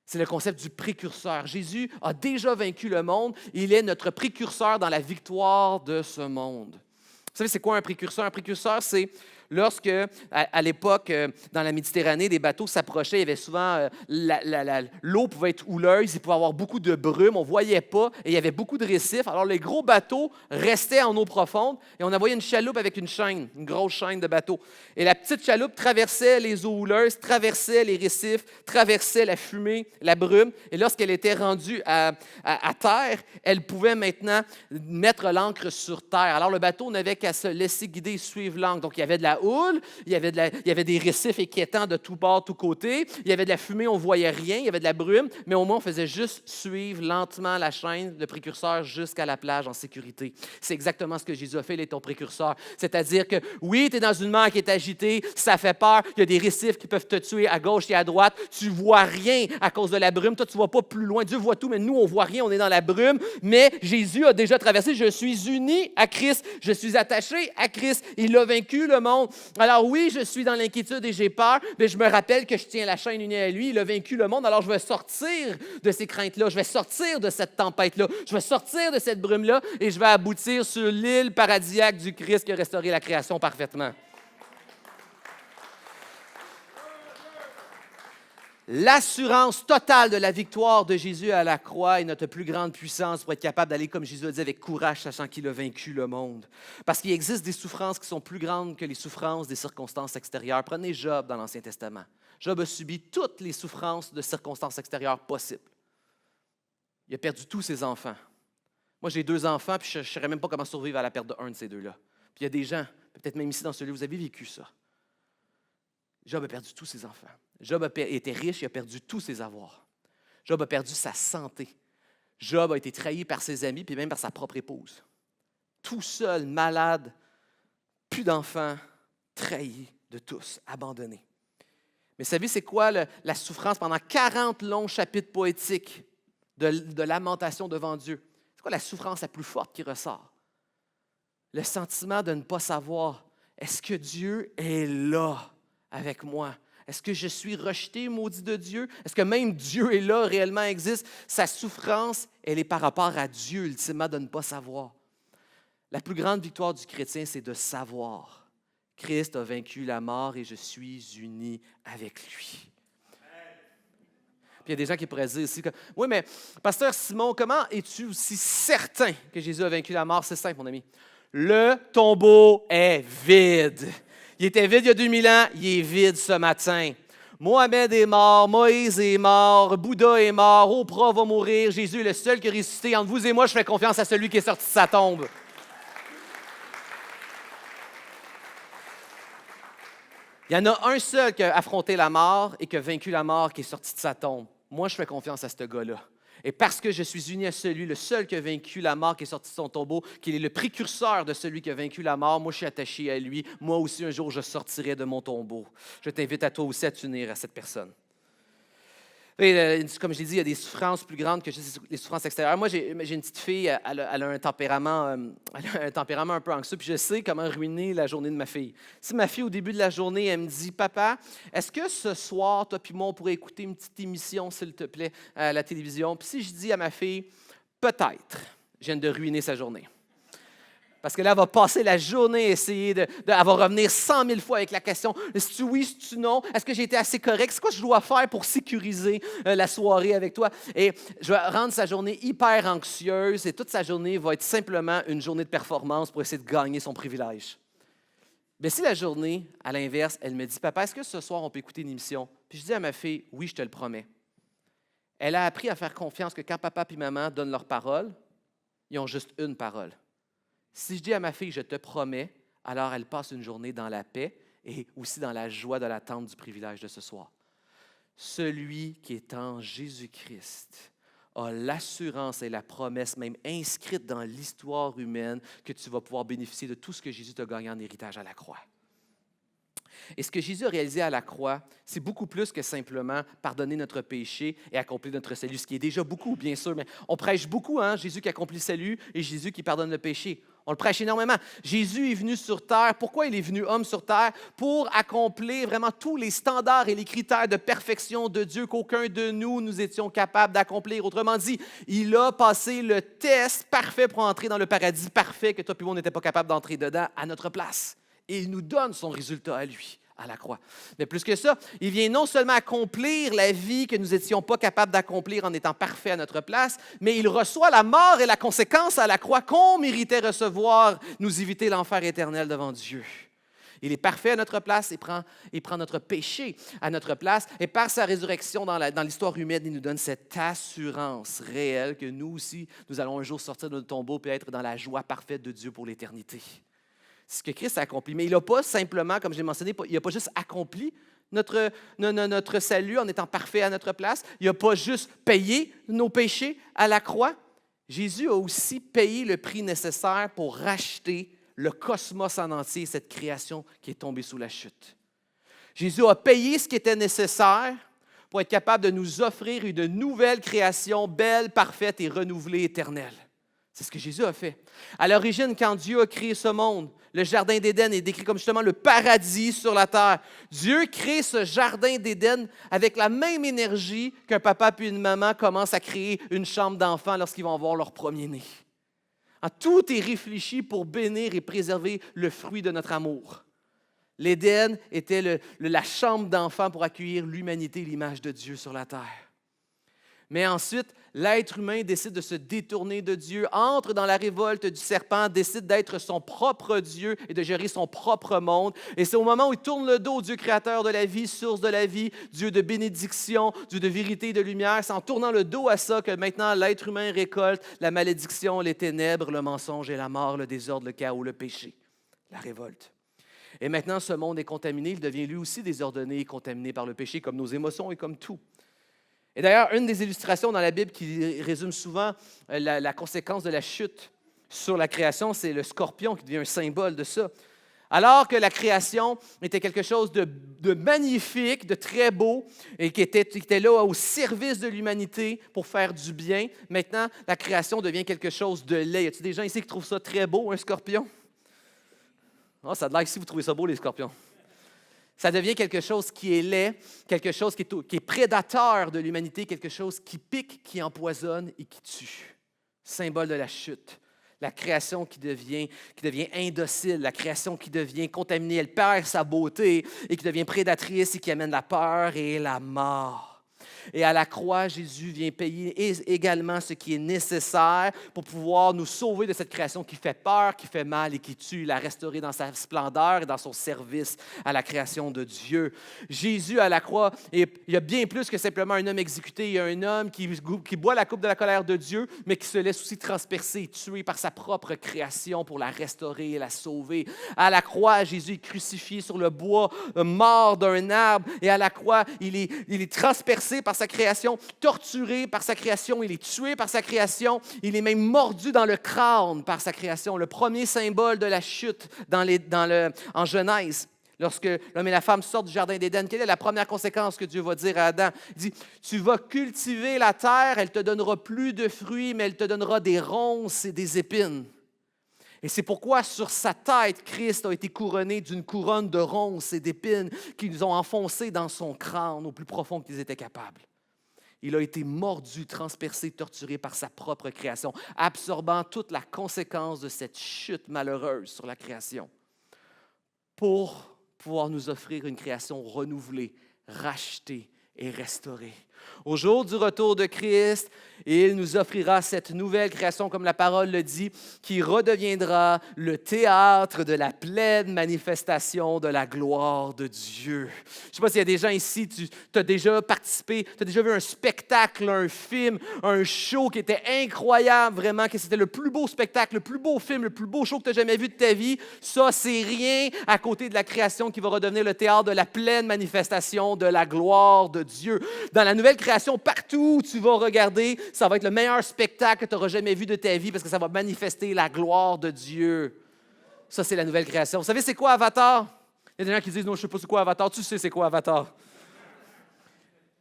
C'est le concept du précurseur. Jésus a déjà vaincu le monde. Il est notre précurseur dans la victoire de ce monde. Vous savez, c'est quoi un précurseur? Un précurseur, c'est lorsque, à l'époque, dans la Méditerranée, des bateaux s'approchaient, il y avait souvent, l'eau pouvait être houleuse, il pouvait y avoir beaucoup de brume, on ne voyait pas, et il y avait beaucoup de récifs. Alors, les gros bateaux restaient en eau profonde, et on envoyait une chaloupe avec une chaîne, une grosse chaîne de bateaux. Et la petite chaloupe traversait les eaux houleuses, traversait les récifs, traversait la fumée, la brume, et lorsqu'elle était rendue à terre, elle pouvait maintenant mettre l'ancre sur terre. Alors, le bateau n'avait qu'à se laisser guider et suivre l'ancre. Donc, il y avait de la houle, il y avait des récifs inquiétants de tous bords, tous côtés, il y avait de la fumée, on ne voyait rien, il y avait de la brume, mais au moins, on faisait juste suivre lentement la chaîne, le précurseur, jusqu'à la plage en sécurité. C'est exactement ce que Jésus a fait, il est ton précurseur. C'est-à-dire que, oui, tu es dans une mer qui est agitée, ça fait peur, il y a des récifs qui peuvent te tuer à gauche et à droite, tu ne vois rien à cause de la brume, toi, tu ne vois pas plus loin, Dieu voit tout, mais nous, on ne voit rien, on est dans la brume, mais Jésus a déjà traversé, je suis uni à Christ, je suis attaché à Christ, il a vaincu le monde. Alors oui, je suis dans l'inquiétude et j'ai peur, mais je me rappelle que je tiens la chaîne unie à lui. Il a vaincu le monde, alors je vais sortir de ces craintes-là. Je vais sortir de cette tempête-là. Je vais sortir de cette brume-là et je vais aboutir sur l'île paradisiaque du Christ qui a restauré la création parfaitement. L'assurance totale de la victoire de Jésus à la croix est notre plus grande puissance pour être capable d'aller, comme Jésus a dit, avec courage, sachant qu'il a vaincu le monde. Parce qu'il existe des souffrances qui sont plus grandes que les souffrances des circonstances extérieures. Prenez Job dans l'Ancien Testament. Job a subi toutes les souffrances de circonstances extérieures possibles. Il a perdu tous ses enfants. Moi, j'ai 2 enfants, puis je ne saurais même pas comment survivre à la perte d'un de ces 2-là. Puis il y a des gens, peut-être même ici dans ce lieu, vous avez vécu ça. Job a perdu tous ses enfants. Job était riche, il a perdu tous ses avoirs. Job a perdu sa santé. Job a été trahi par ses amis, puis même par sa propre épouse. Tout seul, malade, plus d'enfants, trahi de tous, abandonné. Mais vous savez, c'est quoi la souffrance pendant 40 longs chapitres poétiques de lamentation devant Dieu? C'est quoi la souffrance la plus forte qui ressort? Le sentiment de ne pas savoir, est-ce que Dieu est là avec moi? Est-ce que je suis rejeté, maudit de Dieu? Est-ce que même Dieu est là, réellement existe? Sa souffrance, elle est par rapport à Dieu, ultimement, de ne pas savoir. La plus grande victoire du chrétien, c'est de savoir. Christ a vaincu la mort et je suis uni avec lui. Puis il y a des gens qui pourraient dire ici, oui, mais Pasteur Simon, comment es-tu aussi certain que Jésus a vaincu la mort? C'est simple, mon ami. Le tombeau est vide. Il était vide il y a 2000 ans, il est vide ce matin. Mohamed est mort, Moïse est mort, Bouddha est mort, Oprah va mourir, Jésus est le seul qui est ressuscité. Entre vous et moi, je fais confiance à celui qui est sorti de sa tombe. Il y en a un seul qui a affronté la mort et qui a vaincu la mort, qui est sorti de sa tombe. Moi, je fais confiance à ce gars-là. Et parce que je suis uni à celui, le seul qui a vaincu la mort, qui est sorti de son tombeau, qu'il est le précurseur de celui qui a vaincu la mort, moi, je suis attaché à lui. Moi aussi, un jour, je sortirai de mon tombeau. Je t'invite à toi aussi à t'unir à cette personne. Et, comme je l'ai dit, il y a des souffrances plus grandes que juste les souffrances extérieures. Moi, j'ai une petite fille, elle a un tempérament un peu anxieux, puis je sais comment ruiner la journée de ma fille. Si ma fille, au début de la journée, elle me dit « Papa, est-ce que ce soir, toi puis moi, on pourrait écouter une petite émission, s'il te plaît, à la télévision? » Puis si je dis à ma fille « Peut-être », je viens de ruiner sa journée. Parce que là, elle va passer la journée à essayer elle va revenir 100 000 fois avec la question « Est-ce que oui, est-ce que non? Est-ce que j'ai été assez correct? C'est quoi que je dois faire pour sécuriser la soirée avec toi? » Et je vais rendre sa journée hyper anxieuse et toute sa journée va être simplement une journée de performance pour essayer de gagner son privilège. Mais si la journée, à l'inverse, elle me dit « Papa, est-ce que ce soir, on peut écouter une émission? » Puis je dis à ma fille « Oui, je te le promets. » Elle a appris à faire confiance que quand papa et maman donnent leur parole, ils ont juste une parole. Si je dis à ma fille, je te promets, alors elle passe une journée dans la paix et aussi dans la joie de l'attente du privilège de ce soir. Celui qui est en Jésus-Christ a l'assurance et la promesse même inscrite dans l'histoire humaine que tu vas pouvoir bénéficier de tout ce que Jésus t'a gagné en héritage à la croix. Et ce que Jésus a réalisé à la croix, c'est beaucoup plus que simplement pardonner notre péché et accomplir notre salut, ce qui est déjà beaucoup, bien sûr, mais on prêche beaucoup, Jésus qui accomplit le salut et Jésus qui pardonne le péché. On le prêche énormément. Jésus est venu sur terre. Pourquoi il est venu homme sur terre? Pour accomplir vraiment tous les standards et les critères de perfection de Dieu qu'aucun de nous étions capables d'accomplir. Autrement dit, il a passé le test parfait pour entrer dans le paradis parfait que toi et moi, on n'était pas capable d'entrer dedans à notre place. Et il nous donne son résultat à lui, à la croix. Mais plus que ça, il vient non seulement accomplir la vie que nous n'étions pas capables d'accomplir en étant parfait à notre place, mais il reçoit la mort et la conséquence à la croix qu'on méritait recevoir, nous éviter l'enfer éternel devant Dieu. Il est parfait à notre place et prend notre péché à notre place. Et par sa résurrection dans l'histoire humaine, il nous donne cette assurance réelle que nous aussi, nous allons un jour sortir de notre tombeau et être dans la joie parfaite de Dieu pour l'éternité. C'est ce que Christ a accompli. Mais il n'a pas simplement, comme j'ai mentionné, il n'a pas juste accompli notre salut en étant parfait à notre place. Il n'a pas juste payé nos péchés à la croix. Jésus a aussi payé le prix nécessaire pour racheter le cosmos en entier, cette création qui est tombée sous la chute. Jésus a payé ce qui était nécessaire pour être capable de nous offrir une nouvelle création belle, parfaite et renouvelée, éternelle. C'est ce que Jésus a fait. À l'origine, quand Dieu a créé ce monde, le jardin d'Éden est décrit comme justement le paradis sur la terre. Dieu crée ce jardin d'Éden avec la même énergie qu'un papa puis une maman commencent à créer une chambre d'enfant lorsqu'ils vont avoir leur premier-né. Tout est réfléchi pour bénir et préserver le fruit de notre amour. L'Éden était la chambre d'enfant pour accueillir l'humanité, l'image de Dieu sur la terre. Mais ensuite, l'être humain décide de se détourner de Dieu, entre dans la révolte du serpent, décide d'être son propre Dieu et de gérer son propre monde. Et c'est au moment où il tourne le dos au Dieu créateur de la vie, source de la vie, Dieu de bénédiction, Dieu de vérité et de lumière. C'est en tournant le dos à ça que maintenant l'être humain récolte la malédiction, les ténèbres, le mensonge et la mort, le désordre, le chaos, le péché, la révolte. Et maintenant, ce monde est contaminé, il devient lui aussi désordonné et contaminé par le péché, comme nos émotions et comme tout. Et d'ailleurs, une des illustrations dans la Bible qui résume souvent la conséquence de la chute sur la création, c'est le scorpion qui devient un symbole de ça. Alors que la création était quelque chose de magnifique, de très beau, et qui était là au service de l'humanité pour faire du bien, maintenant, la création devient quelque chose de laid. Y a-t-il des gens ici qui trouvent ça très beau, un scorpion? Oh, ça a l'air que si vous trouvez ça beau, les scorpions. Ça devient quelque chose qui est laid, quelque chose qui est prédateur de l'humanité, quelque chose qui pique, qui empoisonne et qui tue. Symbole de la chute. La création qui devient indocile, la création qui devient contaminée, elle perd sa beauté et qui devient prédatrice et qui amène la peur et la mort. Et à la croix, Jésus vient payer également ce qui est nécessaire pour pouvoir nous sauver de cette création qui fait peur, qui fait mal et qui tue, la restaurer dans sa splendeur et dans son service à la création de Dieu. Jésus à la croix, il y a bien plus que simplement un homme exécuté. Il y a un homme qui boit la coupe de la colère de Dieu, mais qui se laisse aussi transpercer et tuer par sa propre création pour la restaurer et la sauver. À la croix, Jésus est crucifié sur le bois, mort d'un arbre. Et à la croix, il est transpercé par sa création, torturé par sa création, il est tué par sa création, il est même mordu dans le crâne par sa création. Le premier symbole de la chute en Genèse. Lorsque l'homme et la femme sortent du jardin d'Éden, quelle est la première conséquence que Dieu va dire à Adam? Il dit, tu vas cultiver la terre, elle ne te donnera plus de fruits, mais elle te donnera des ronces et des épines. Et c'est pourquoi sur sa tête, Christ a été couronné d'une couronne de ronces et d'épines qui nous ont enfoncés dans son crâne au plus profond qu'ils étaient capables. Il a été mordu, transpercé, torturé par sa propre création, absorbant toute la conséquence de cette chute malheureuse sur la création pour pouvoir nous offrir une création renouvelée, rachetée et restaurée. Au jour du retour de Christ, il nous offrira cette nouvelle création, comme la parole le dit, qui redeviendra le théâtre de la pleine manifestation de la gloire de Dieu. Je ne sais pas s'il y a des gens ici, tu as déjà participé, tu as déjà vu un spectacle, un film, un show qui était incroyable, vraiment, que c'était le plus beau spectacle, le plus beau film, le plus beau show que tu as jamais vu de ta vie. Ça, c'est rien à côté de la création qui va redevenir le théâtre de la pleine manifestation de la gloire de Dieu. Dans la nouvelle création, partout où tu vas regarder, ça va être le meilleur spectacle que tu auras jamais vu de ta vie parce que ça va manifester la gloire de Dieu. Ça, c'est la nouvelle création. Vous savez, c'est quoi Avatar? Il y a des gens qui disent, non, je ne sais pas c'est quoi Avatar. Tu sais c'est quoi Avatar?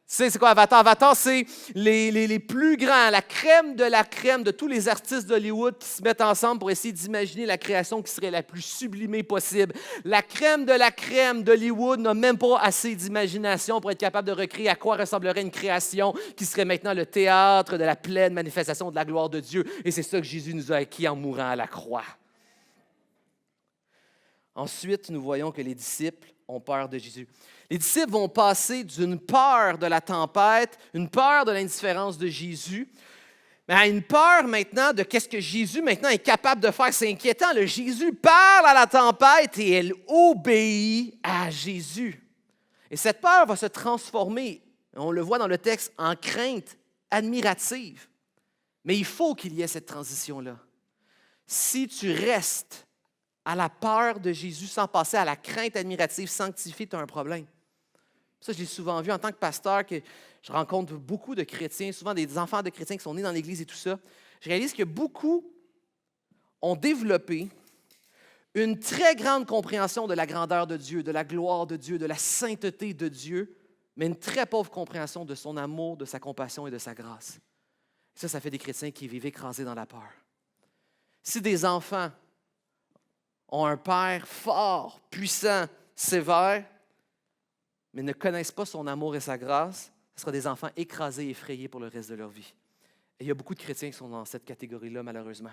Tu sais c'est quoi Avatar? Avatar, c'est les plus grands, la crème de tous les artistes d'Hollywood qui se mettent ensemble pour essayer d'imaginer la création qui serait la plus sublimée possible. La crème de la crème d'Hollywood n'a même pas assez d'imagination pour être capable de recréer à quoi ressemblerait une création qui serait maintenant le théâtre de la pleine manifestation de la gloire de Dieu. Et c'est ça que Jésus nous a acquis en mourant à la croix. Ensuite, nous voyons que les disciples ont peur de Jésus. Les disciples vont passer d'une peur de la tempête, une peur de l'indifférence de Jésus, mais à une peur maintenant de qu'est-ce que Jésus maintenant est capable de faire. C'est inquiétant. Le Jésus parle à la tempête et elle obéit à Jésus. Et cette peur va se transformer, on le voit dans le texte, en crainte admirative. Mais il faut qu'il y ait cette transition-là. Si tu restes à la peur de Jésus sans passer à la crainte admirative sanctifiée, tu as un problème. Ça, je l'ai souvent vu en tant que pasteur, que je rencontre beaucoup de chrétiens, souvent des enfants de chrétiens qui sont nés dans l'Église et tout ça. Je réalise que beaucoup ont développé une très grande compréhension de la grandeur de Dieu, de la gloire de Dieu, de la sainteté de Dieu, mais une très pauvre compréhension de son amour, de sa compassion et de sa grâce. Ça fait des chrétiens qui vivent écrasés dans la peur. Si des enfants ont un père fort, puissant, sévère, mais ne connaissent pas son amour et sa grâce, ce sera des enfants écrasés et effrayés pour le reste de leur vie. Et il y a beaucoup de chrétiens qui sont dans cette catégorie-là, malheureusement.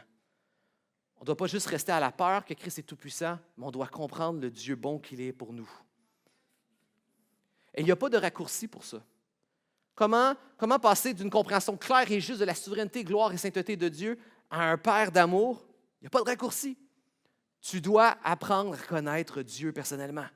On ne doit pas juste rester à la peur que Christ est tout-puissant, mais on doit comprendre le Dieu bon qu'il est pour nous. Et il n'y a pas de raccourci pour ça. Comment passer d'une compréhension claire et juste de la souveraineté, gloire et sainteté de Dieu à un Père d'amour? Il n'y a pas de raccourci. Tu dois apprendre à connaître Dieu personnellement.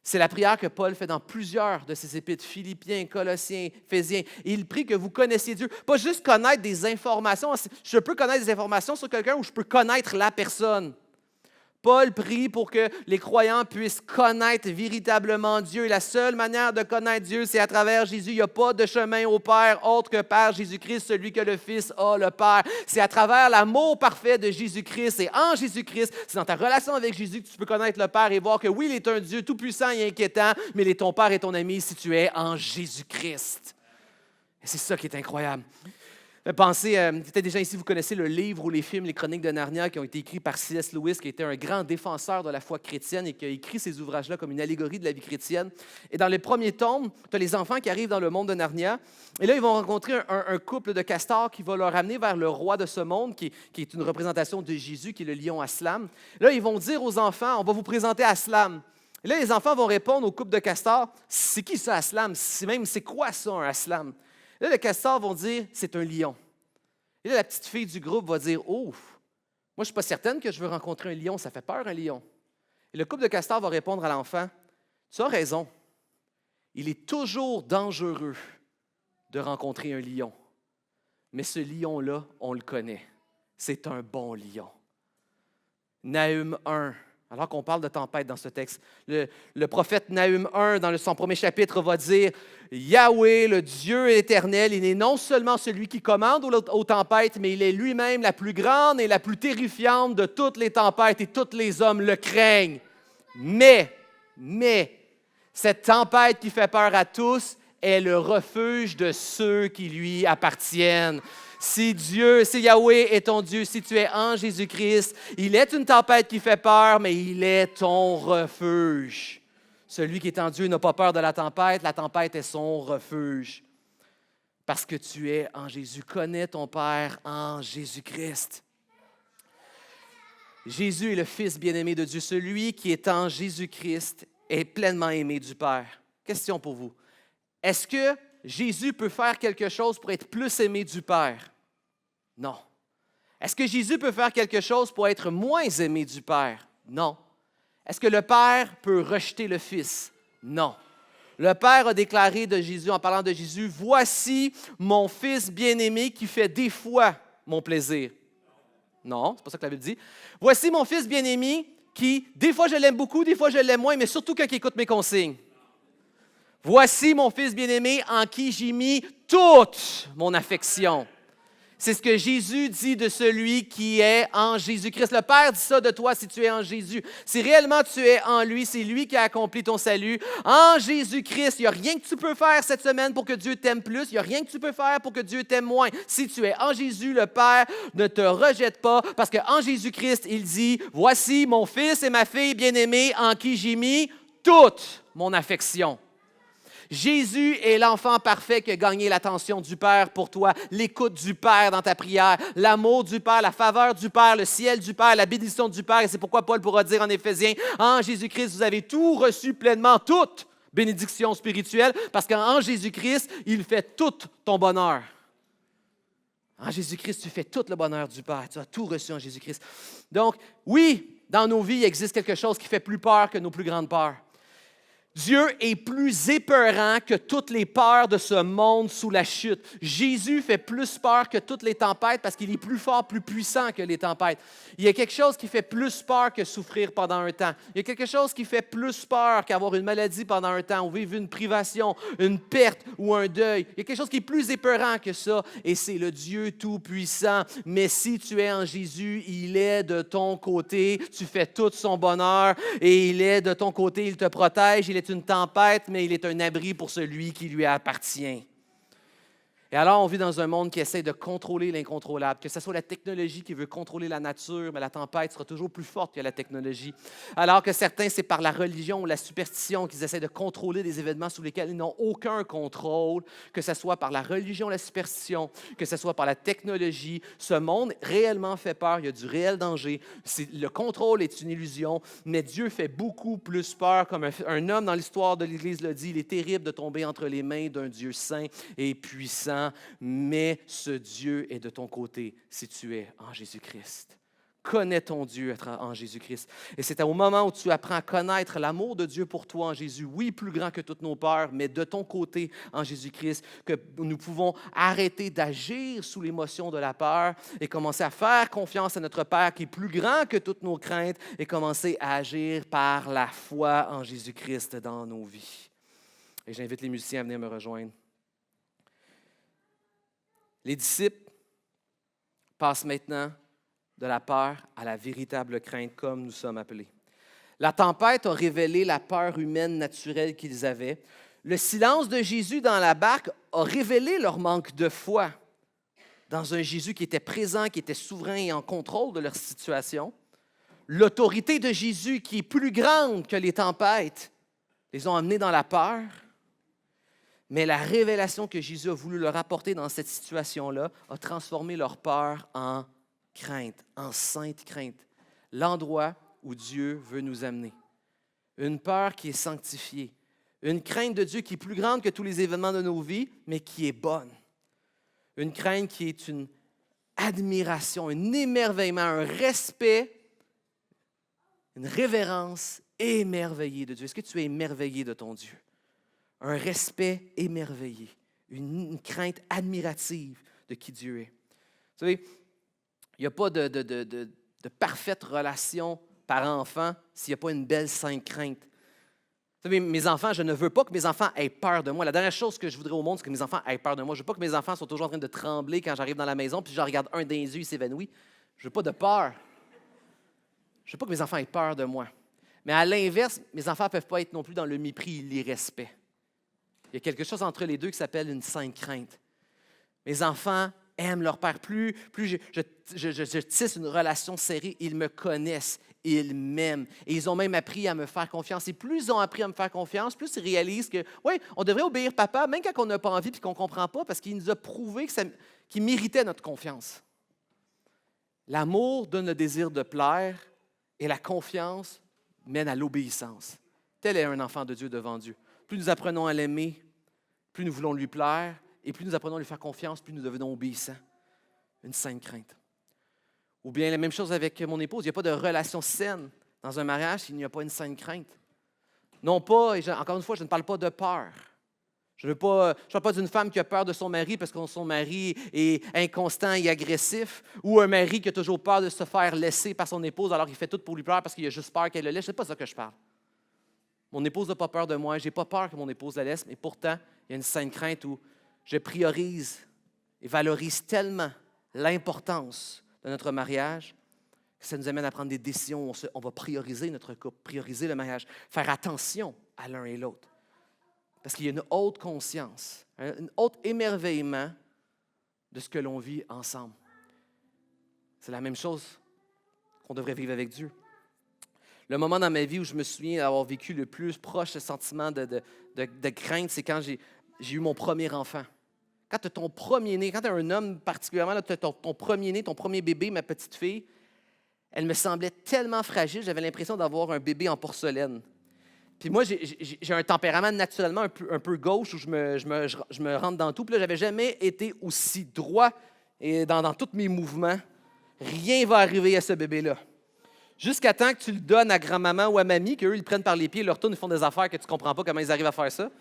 C'est la prière que Paul fait dans plusieurs de ses épîtres, Philippiens, Colossiens, Éphésiens. Et il prie que vous connaissiez Dieu. Pas juste connaître des informations. Je peux connaître des informations sur quelqu'un ou je peux connaître la personne. Paul prie pour que les croyants puissent connaître véritablement Dieu. Et la seule manière de connaître Dieu, c'est à travers Jésus. Il n'y a pas de chemin au Père autre que par Jésus-Christ, celui que le Fils a, le Père. C'est à travers l'amour parfait de Jésus-Christ. Et en Jésus-Christ, c'est dans ta relation avec Jésus que tu peux connaître le Père et voir que oui, il est un Dieu tout-puissant et inquiétant, mais il est ton Père et ton ami si tu es en Jésus-Christ. Et c'est ça qui est incroyable. Pensez, peut-être déjà ici, vous connaissez le livre ou les films, les Chroniques de Narnia qui ont été écrits par C.S. Lewis, qui était un grand défenseur de la foi chrétienne et qui a écrit ces ouvrages-là comme une allégorie de la vie chrétienne. Et dans le premier tome, tu as les enfants qui arrivent dans le monde de Narnia. Et là, ils vont rencontrer un couple de castors qui va leur amener vers le roi de ce monde, qui est une représentation de Jésus, qui est le lion Aslan. Là, ils vont dire aux enfants, on va vous présenter Aslan. Et là, les enfants vont répondre au couple de castors, c'est qui ça, Aslan? C'est quoi ça, un Aslan? Là, les castors vont dire, c'est un lion. Et là, la petite fille du groupe va dire, oh, moi, je ne suis pas certaine que je veux rencontrer un lion, ça fait peur, un lion. Et le couple de castors va répondre à l'enfant, tu as raison, il est toujours dangereux de rencontrer un lion. Mais ce lion-là, on le connaît. C'est un bon lion. Nahum 1. Alors qu'on parle de tempête dans ce texte, le prophète Nahum 1, dans son premier chapitre, va dire « Yahweh, le Dieu éternel, il est non seulement celui qui commande aux tempêtes, mais il est lui-même la plus grande et la plus terrifiante de toutes les tempêtes et tous les hommes le craignent. Mais, cette tempête qui fait peur à tous est le refuge de ceux qui lui appartiennent. » Si Yahweh est ton Dieu, si tu es en Jésus-Christ, il est une tempête qui fait peur, mais il est ton refuge. Celui qui est en Dieu n'a pas peur de la tempête est son refuge. Parce que tu es en Jésus. Connais ton Père en Jésus-Christ. Jésus est le Fils bien-aimé de Dieu. Celui qui est en Jésus-Christ est pleinement aimé du Père. Question pour vous. Est-ce que Jésus peut faire quelque chose pour être plus aimé du Père? Non. Est-ce que Jésus peut faire quelque chose pour être moins aimé du Père? Non. Est-ce que le Père peut rejeter le Fils? Non. Le Père a déclaré de Jésus, en parlant de Jésus, « Voici mon Fils bien-aimé qui fait des fois mon plaisir. » Non, c'est pas ça que la Bible dit. « Voici mon Fils bien-aimé qui, des fois je l'aime beaucoup, des fois je l'aime moins, mais surtout quand il écoute mes consignes. Voici mon Fils bien-aimé en qui j'ai mis toute mon affection. » C'est ce que Jésus dit de celui qui est en Jésus-Christ. Le Père dit ça de toi si tu es en Jésus. Si réellement tu es en lui, c'est lui qui a accompli ton salut. En Jésus-Christ, il n'y a rien que tu peux faire cette semaine pour que Dieu t'aime plus. Il n'y a rien que tu peux faire pour que Dieu t'aime moins. Si tu es en Jésus, le Père ne te rejette pas parce qu'en Jésus-Christ, il dit, « Voici mon fils et ma fille bien-aimés en qui j'ai mis toute mon affection. » Jésus est l'enfant parfait qui a gagné l'attention du Père pour toi, l'écoute du Père dans ta prière, l'amour du Père, la faveur du Père, le ciel du Père, la bénédiction du Père. Et c'est pourquoi Paul pourra dire en Éphésiens, en Jésus-Christ, vous avez tout reçu pleinement, toute bénédiction spirituelle, parce qu'en Jésus-Christ, il fait tout ton bonheur. En Jésus-Christ, tu fais tout le bonheur du Père. Tu as tout reçu en Jésus-Christ. Donc, oui, dans nos vies, il existe quelque chose qui fait plus peur que nos plus grandes peurs. Dieu est plus épeurant que toutes les peurs de ce monde sous la chute. Jésus fait plus peur que toutes les tempêtes parce qu'il est plus fort, plus puissant que les tempêtes. Il y a quelque chose qui fait plus peur que souffrir pendant un temps. Il y a quelque chose qui fait plus peur qu'avoir une maladie pendant un temps ou vivre une privation, une perte ou un deuil. Il y a quelque chose qui est plus épeurant que ça et c'est le Dieu tout-puissant. Mais si tu es en Jésus, il est de ton côté. Tu fais tout son bonheur et il est de ton côté. Il te protège. Il est une tempête, mais il est un abri pour celui qui lui appartient. Et alors, on vit dans un monde qui essaie de contrôler l'incontrôlable, que ce soit la technologie qui veut contrôler la nature, mais la tempête sera toujours plus forte que la technologie. Alors que certains, c'est par la religion ou la superstition qu'ils essaient de contrôler des événements sur lesquels ils n'ont aucun contrôle, que ce soit par la religion, la superstition, que ce soit par la technologie. Ce monde réellement fait peur, il y a du réel danger. Le contrôle est une illusion, mais Dieu fait beaucoup plus peur, comme un homme dans l'histoire de l'Église l'a dit, il est terrible de tomber entre les mains d'un Dieu saint et puissant. Mais ce Dieu est de ton côté si tu es en Jésus-Christ. Connais ton Dieu en Jésus-Christ. Et c'est au moment où tu apprends à connaître l'amour de Dieu pour toi en Jésus, oui, plus grand que toutes nos peurs, mais de ton côté en Jésus-Christ, que nous pouvons arrêter d'agir sous l'émotion de la peur et commencer à faire confiance à notre Père qui est plus grand que toutes nos craintes et commencer à agir par la foi en Jésus-Christ dans nos vies. Et j'invite les musiciens à venir me rejoindre. Les disciples passent maintenant de la peur à la véritable crainte, comme nous sommes appelés. La tempête a révélé la peur humaine naturelle qu'ils avaient. Le silence de Jésus dans la barque a révélé leur manque de foi dans un Jésus qui était présent, qui était souverain et en contrôle de leur situation. L'autorité de Jésus, qui est plus grande que les tempêtes, les ont amenés dans la peur. Mais la révélation que Jésus a voulu leur apporter dans cette situation-là a transformé leur peur en crainte, en sainte crainte. L'endroit où Dieu veut nous amener. Une peur qui est sanctifiée. Une crainte de Dieu qui est plus grande que tous les événements de nos vies, mais qui est bonne. Une crainte qui est une admiration, un émerveillement, un respect, une révérence émerveillée de Dieu. Est-ce que tu es émerveillé de ton Dieu? Un respect émerveillé, une crainte admirative de qui Dieu est. Vous savez, il n'y a pas de parfaite relation parent-enfant s'il n'y a pas une belle sainte crainte. Vous savez, mes enfants, je ne veux pas que mes enfants aient peur de moi. La dernière chose que je voudrais au monde, c'est que mes enfants aient peur de moi. Je ne veux pas que mes enfants soient toujours en train de trembler quand j'arrive dans la maison, puis je regarde un des yeux, il s'évanouit. Je ne veux pas de peur. Je ne veux pas que mes enfants aient peur de moi. Mais à l'inverse, mes enfants ne peuvent pas être non plus dans le mépris et l'irrespect. Il y a quelque chose entre les deux qui s'appelle une sainte crainte. Mes enfants aiment leur père. Plus je tisse une relation serrée, ils me connaissent, ils m'aiment. Et ils ont même appris à me faire confiance. Et plus ils ont appris à me faire confiance, plus ils réalisent que, oui, on devrait obéir papa, même quand on n'a pas envie et qu'on ne comprend pas, parce qu'il nous a prouvé qu'il méritait notre confiance. L'amour donne le désir de plaire et la confiance mène à l'obéissance. Tel est un enfant de Dieu devant Dieu. Plus nous apprenons à l'aimer, plus nous voulons lui plaire, et plus nous apprenons à lui faire confiance, plus nous devenons obéissants. Une sainte crainte. Ou bien la même chose avec mon épouse. Il n'y a pas de relation saine dans un mariage s'il n'y a pas une sainte crainte. Non pas, encore une fois, je ne parle pas de peur. Je ne parle pas d'une femme qui a peur de son mari parce que son mari est inconstant et agressif, ou un mari qui a toujours peur de se faire laisser par son épouse alors qu'il fait tout pour lui plaire parce qu'il a juste peur qu'elle le laisse. Ce n'est pas ça que je parle. Mon épouse n'a pas peur de moi. Je n'ai pas peur que mon épouse la laisse, mais pourtant, il y a une sainte crainte où je priorise et valorise tellement l'importance de notre mariage que ça nous amène à prendre des décisions. On va prioriser notre couple, prioriser le mariage, faire attention à l'un et l'autre. Parce qu'il y a une haute conscience, un haute émerveillement de ce que l'on vit ensemble. C'est la même chose qu'on devrait vivre avec Dieu. Le moment dans ma vie où je me souviens d'avoir vécu le plus proche ce sentiment de crainte, c'est quand j'ai eu mon premier enfant. Quand tu as ton premier-né, quand tu es un homme particulièrement, tu as ton premier-né, ton premier bébé, ma petite fille, elle me semblait tellement fragile, j'avais l'impression d'avoir un bébé en porcelaine. Puis moi, j'ai un tempérament naturellement un peu gauche où je me rentre dans tout. Puis là, je n'avais jamais été aussi droit et dans tous mes mouvements. Rien ne va arriver à ce bébé-là. Jusqu'à temps que tu le donnes à grand-maman ou à mamie, qu'eux, ils le prennent par les pieds, ils le retournent, ils font des affaires que tu ne comprends pas comment ils arrivent à faire ça.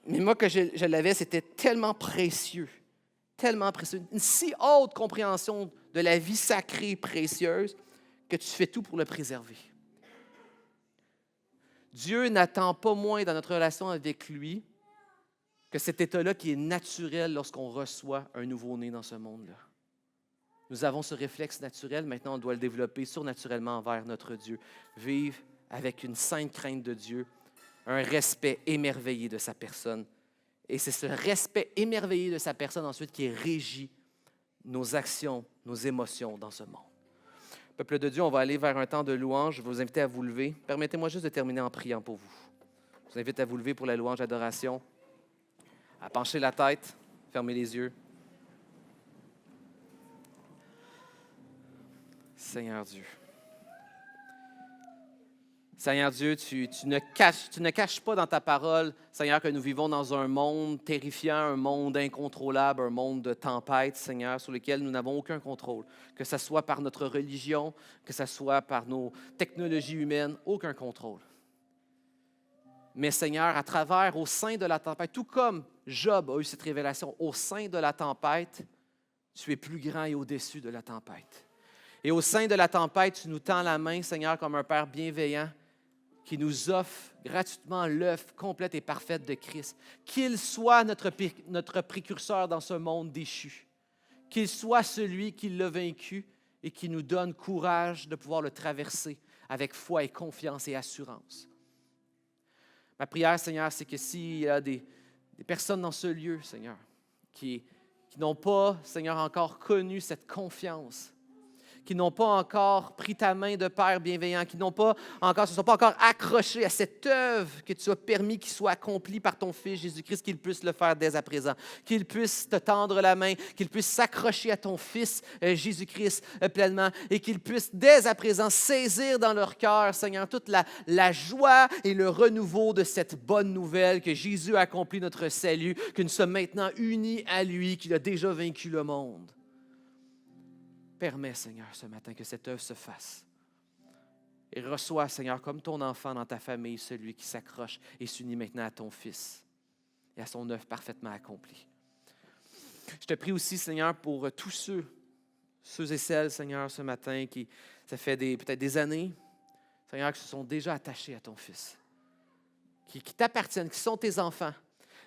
Mais moi, que je l'avais, c'était tellement précieux. Tellement précieux. Une si haute compréhension de la vie sacrée, précieuse, que tu fais tout pour le préserver. Dieu n'attend pas moins dans notre relation avec lui que cet état-là qui est naturel lorsqu'on reçoit un nouveau-né dans ce monde-là. Nous avons ce réflexe naturel, maintenant on doit le développer surnaturellement envers notre Dieu. Vivre avec une sainte crainte de Dieu, un respect émerveillé de sa personne. Et c'est ce respect émerveillé de sa personne ensuite qui régit nos actions, nos émotions dans ce monde. Peuple de Dieu, on va aller vers un temps de louange. Je vais vous inviter à vous lever. Permettez-moi juste de terminer en priant pour vous. Je vous invite à vous lever pour la louange d'adoration, à pencher la tête, fermer les yeux. Seigneur Dieu. Seigneur Dieu, tu ne caches pas dans ta parole, Seigneur, que nous vivons dans un monde terrifiant, un monde incontrôlable, un monde de tempête, Seigneur, sur lequel nous n'avons aucun contrôle. Que ce soit par notre religion, que ce soit par nos technologies humaines, aucun contrôle. Mais Seigneur, à travers, au sein de la tempête, tout comme Job a eu cette révélation, au sein de la tempête, tu es plus grand et au-dessus de la tempête. Et au sein de la tempête, tu nous tends la main, Seigneur, comme un Père bienveillant qui nous offre gratuitement l'œuvre complète et parfaite de Christ. Qu'il soit notre précurseur dans ce monde déchu. Qu'il soit celui qui l'a vaincu et qui nous donne courage de pouvoir le traverser avec foi et confiance et assurance. Ma prière, Seigneur, c'est que s'il y a des personnes dans ce lieu, Seigneur, qui n'ont pas, Seigneur, encore connu cette confiance, qui n'ont pas encore pris ta main de Père bienveillant, qui ne se sont pas encore accrochés à cette œuvre que tu as permis qu'il soit accomplie par ton Fils Jésus-Christ, qu'ils puissent le faire dès à présent, qu'ils puissent te tendre la main, qu'ils puissent s'accrocher à ton Fils Jésus-Christ pleinement et qu'ils puissent dès à présent saisir dans leur cœur, Seigneur, toute la joie et le renouveau de cette bonne nouvelle que Jésus a accompli notre salut, que nous sommes maintenant unis à lui, qu'il a déjà vaincu le monde. Permets, Seigneur, ce matin que cette œuvre se fasse. Et reçois, Seigneur, comme ton enfant dans ta famille, celui qui s'accroche et s'unit maintenant à ton Fils et à son œuvre parfaitement accomplie. Je te prie aussi, Seigneur, pour tous ceux et celles, Seigneur, ce matin, qui, ça fait peut-être des années, Seigneur, qui se sont déjà attachés à ton Fils, qui t'appartiennent, qui sont tes enfants.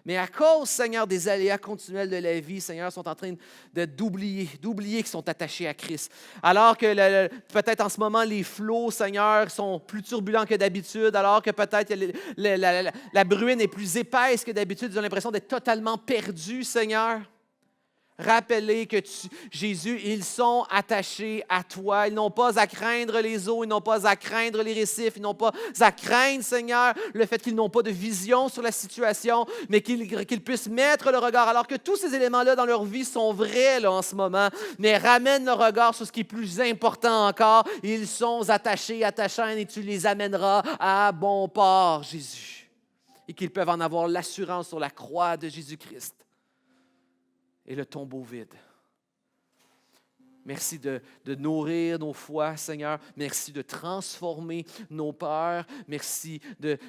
Mais à cause, Seigneur, des aléas continuels de la vie, Seigneur, sont en train d'oublier qu'ils sont attachés à Christ. Alors que peut-être en ce moment, les flots, Seigneur, sont plus turbulents que d'habitude, alors que peut-être la bruine est plus épaisse que d'habitude, ils ont l'impression d'être totalement perdus, Seigneur. Rappelez que Jésus, ils sont attachés à toi. Ils n'ont pas à craindre les eaux, ils n'ont pas à craindre les récifs, ils n'ont pas à craindre, Seigneur, le fait qu'ils n'ont pas de vision sur la situation, mais qu'ils puissent mettre le regard, alors que tous ces éléments-là dans leur vie sont vrais là, en ce moment, mais ramène le regard sur ce qui est plus important encore. Ils sont attachés à ta chaîne et tu les amèneras à bon port, Jésus. et qu'ils peuvent en avoir l'assurance sur la croix de Jésus-Christ et le tombeau vide. Merci de nourrir nos foi, Seigneur. Merci de transformer nos peurs. Merci,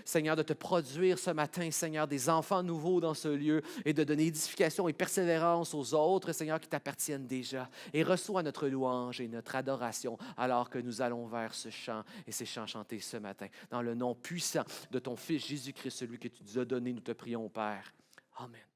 Seigneur, de te produire ce matin, Seigneur, des enfants nouveaux dans ce lieu et de donner édification et persévérance aux autres, Seigneur, qui t'appartiennent déjà. Et reçois notre louange et notre adoration alors que nous allons vers ce chant et ces chants chantés ce matin. Dans le nom puissant de ton Fils Jésus-Christ, celui que tu nous as donné, nous te prions, Père. Amen.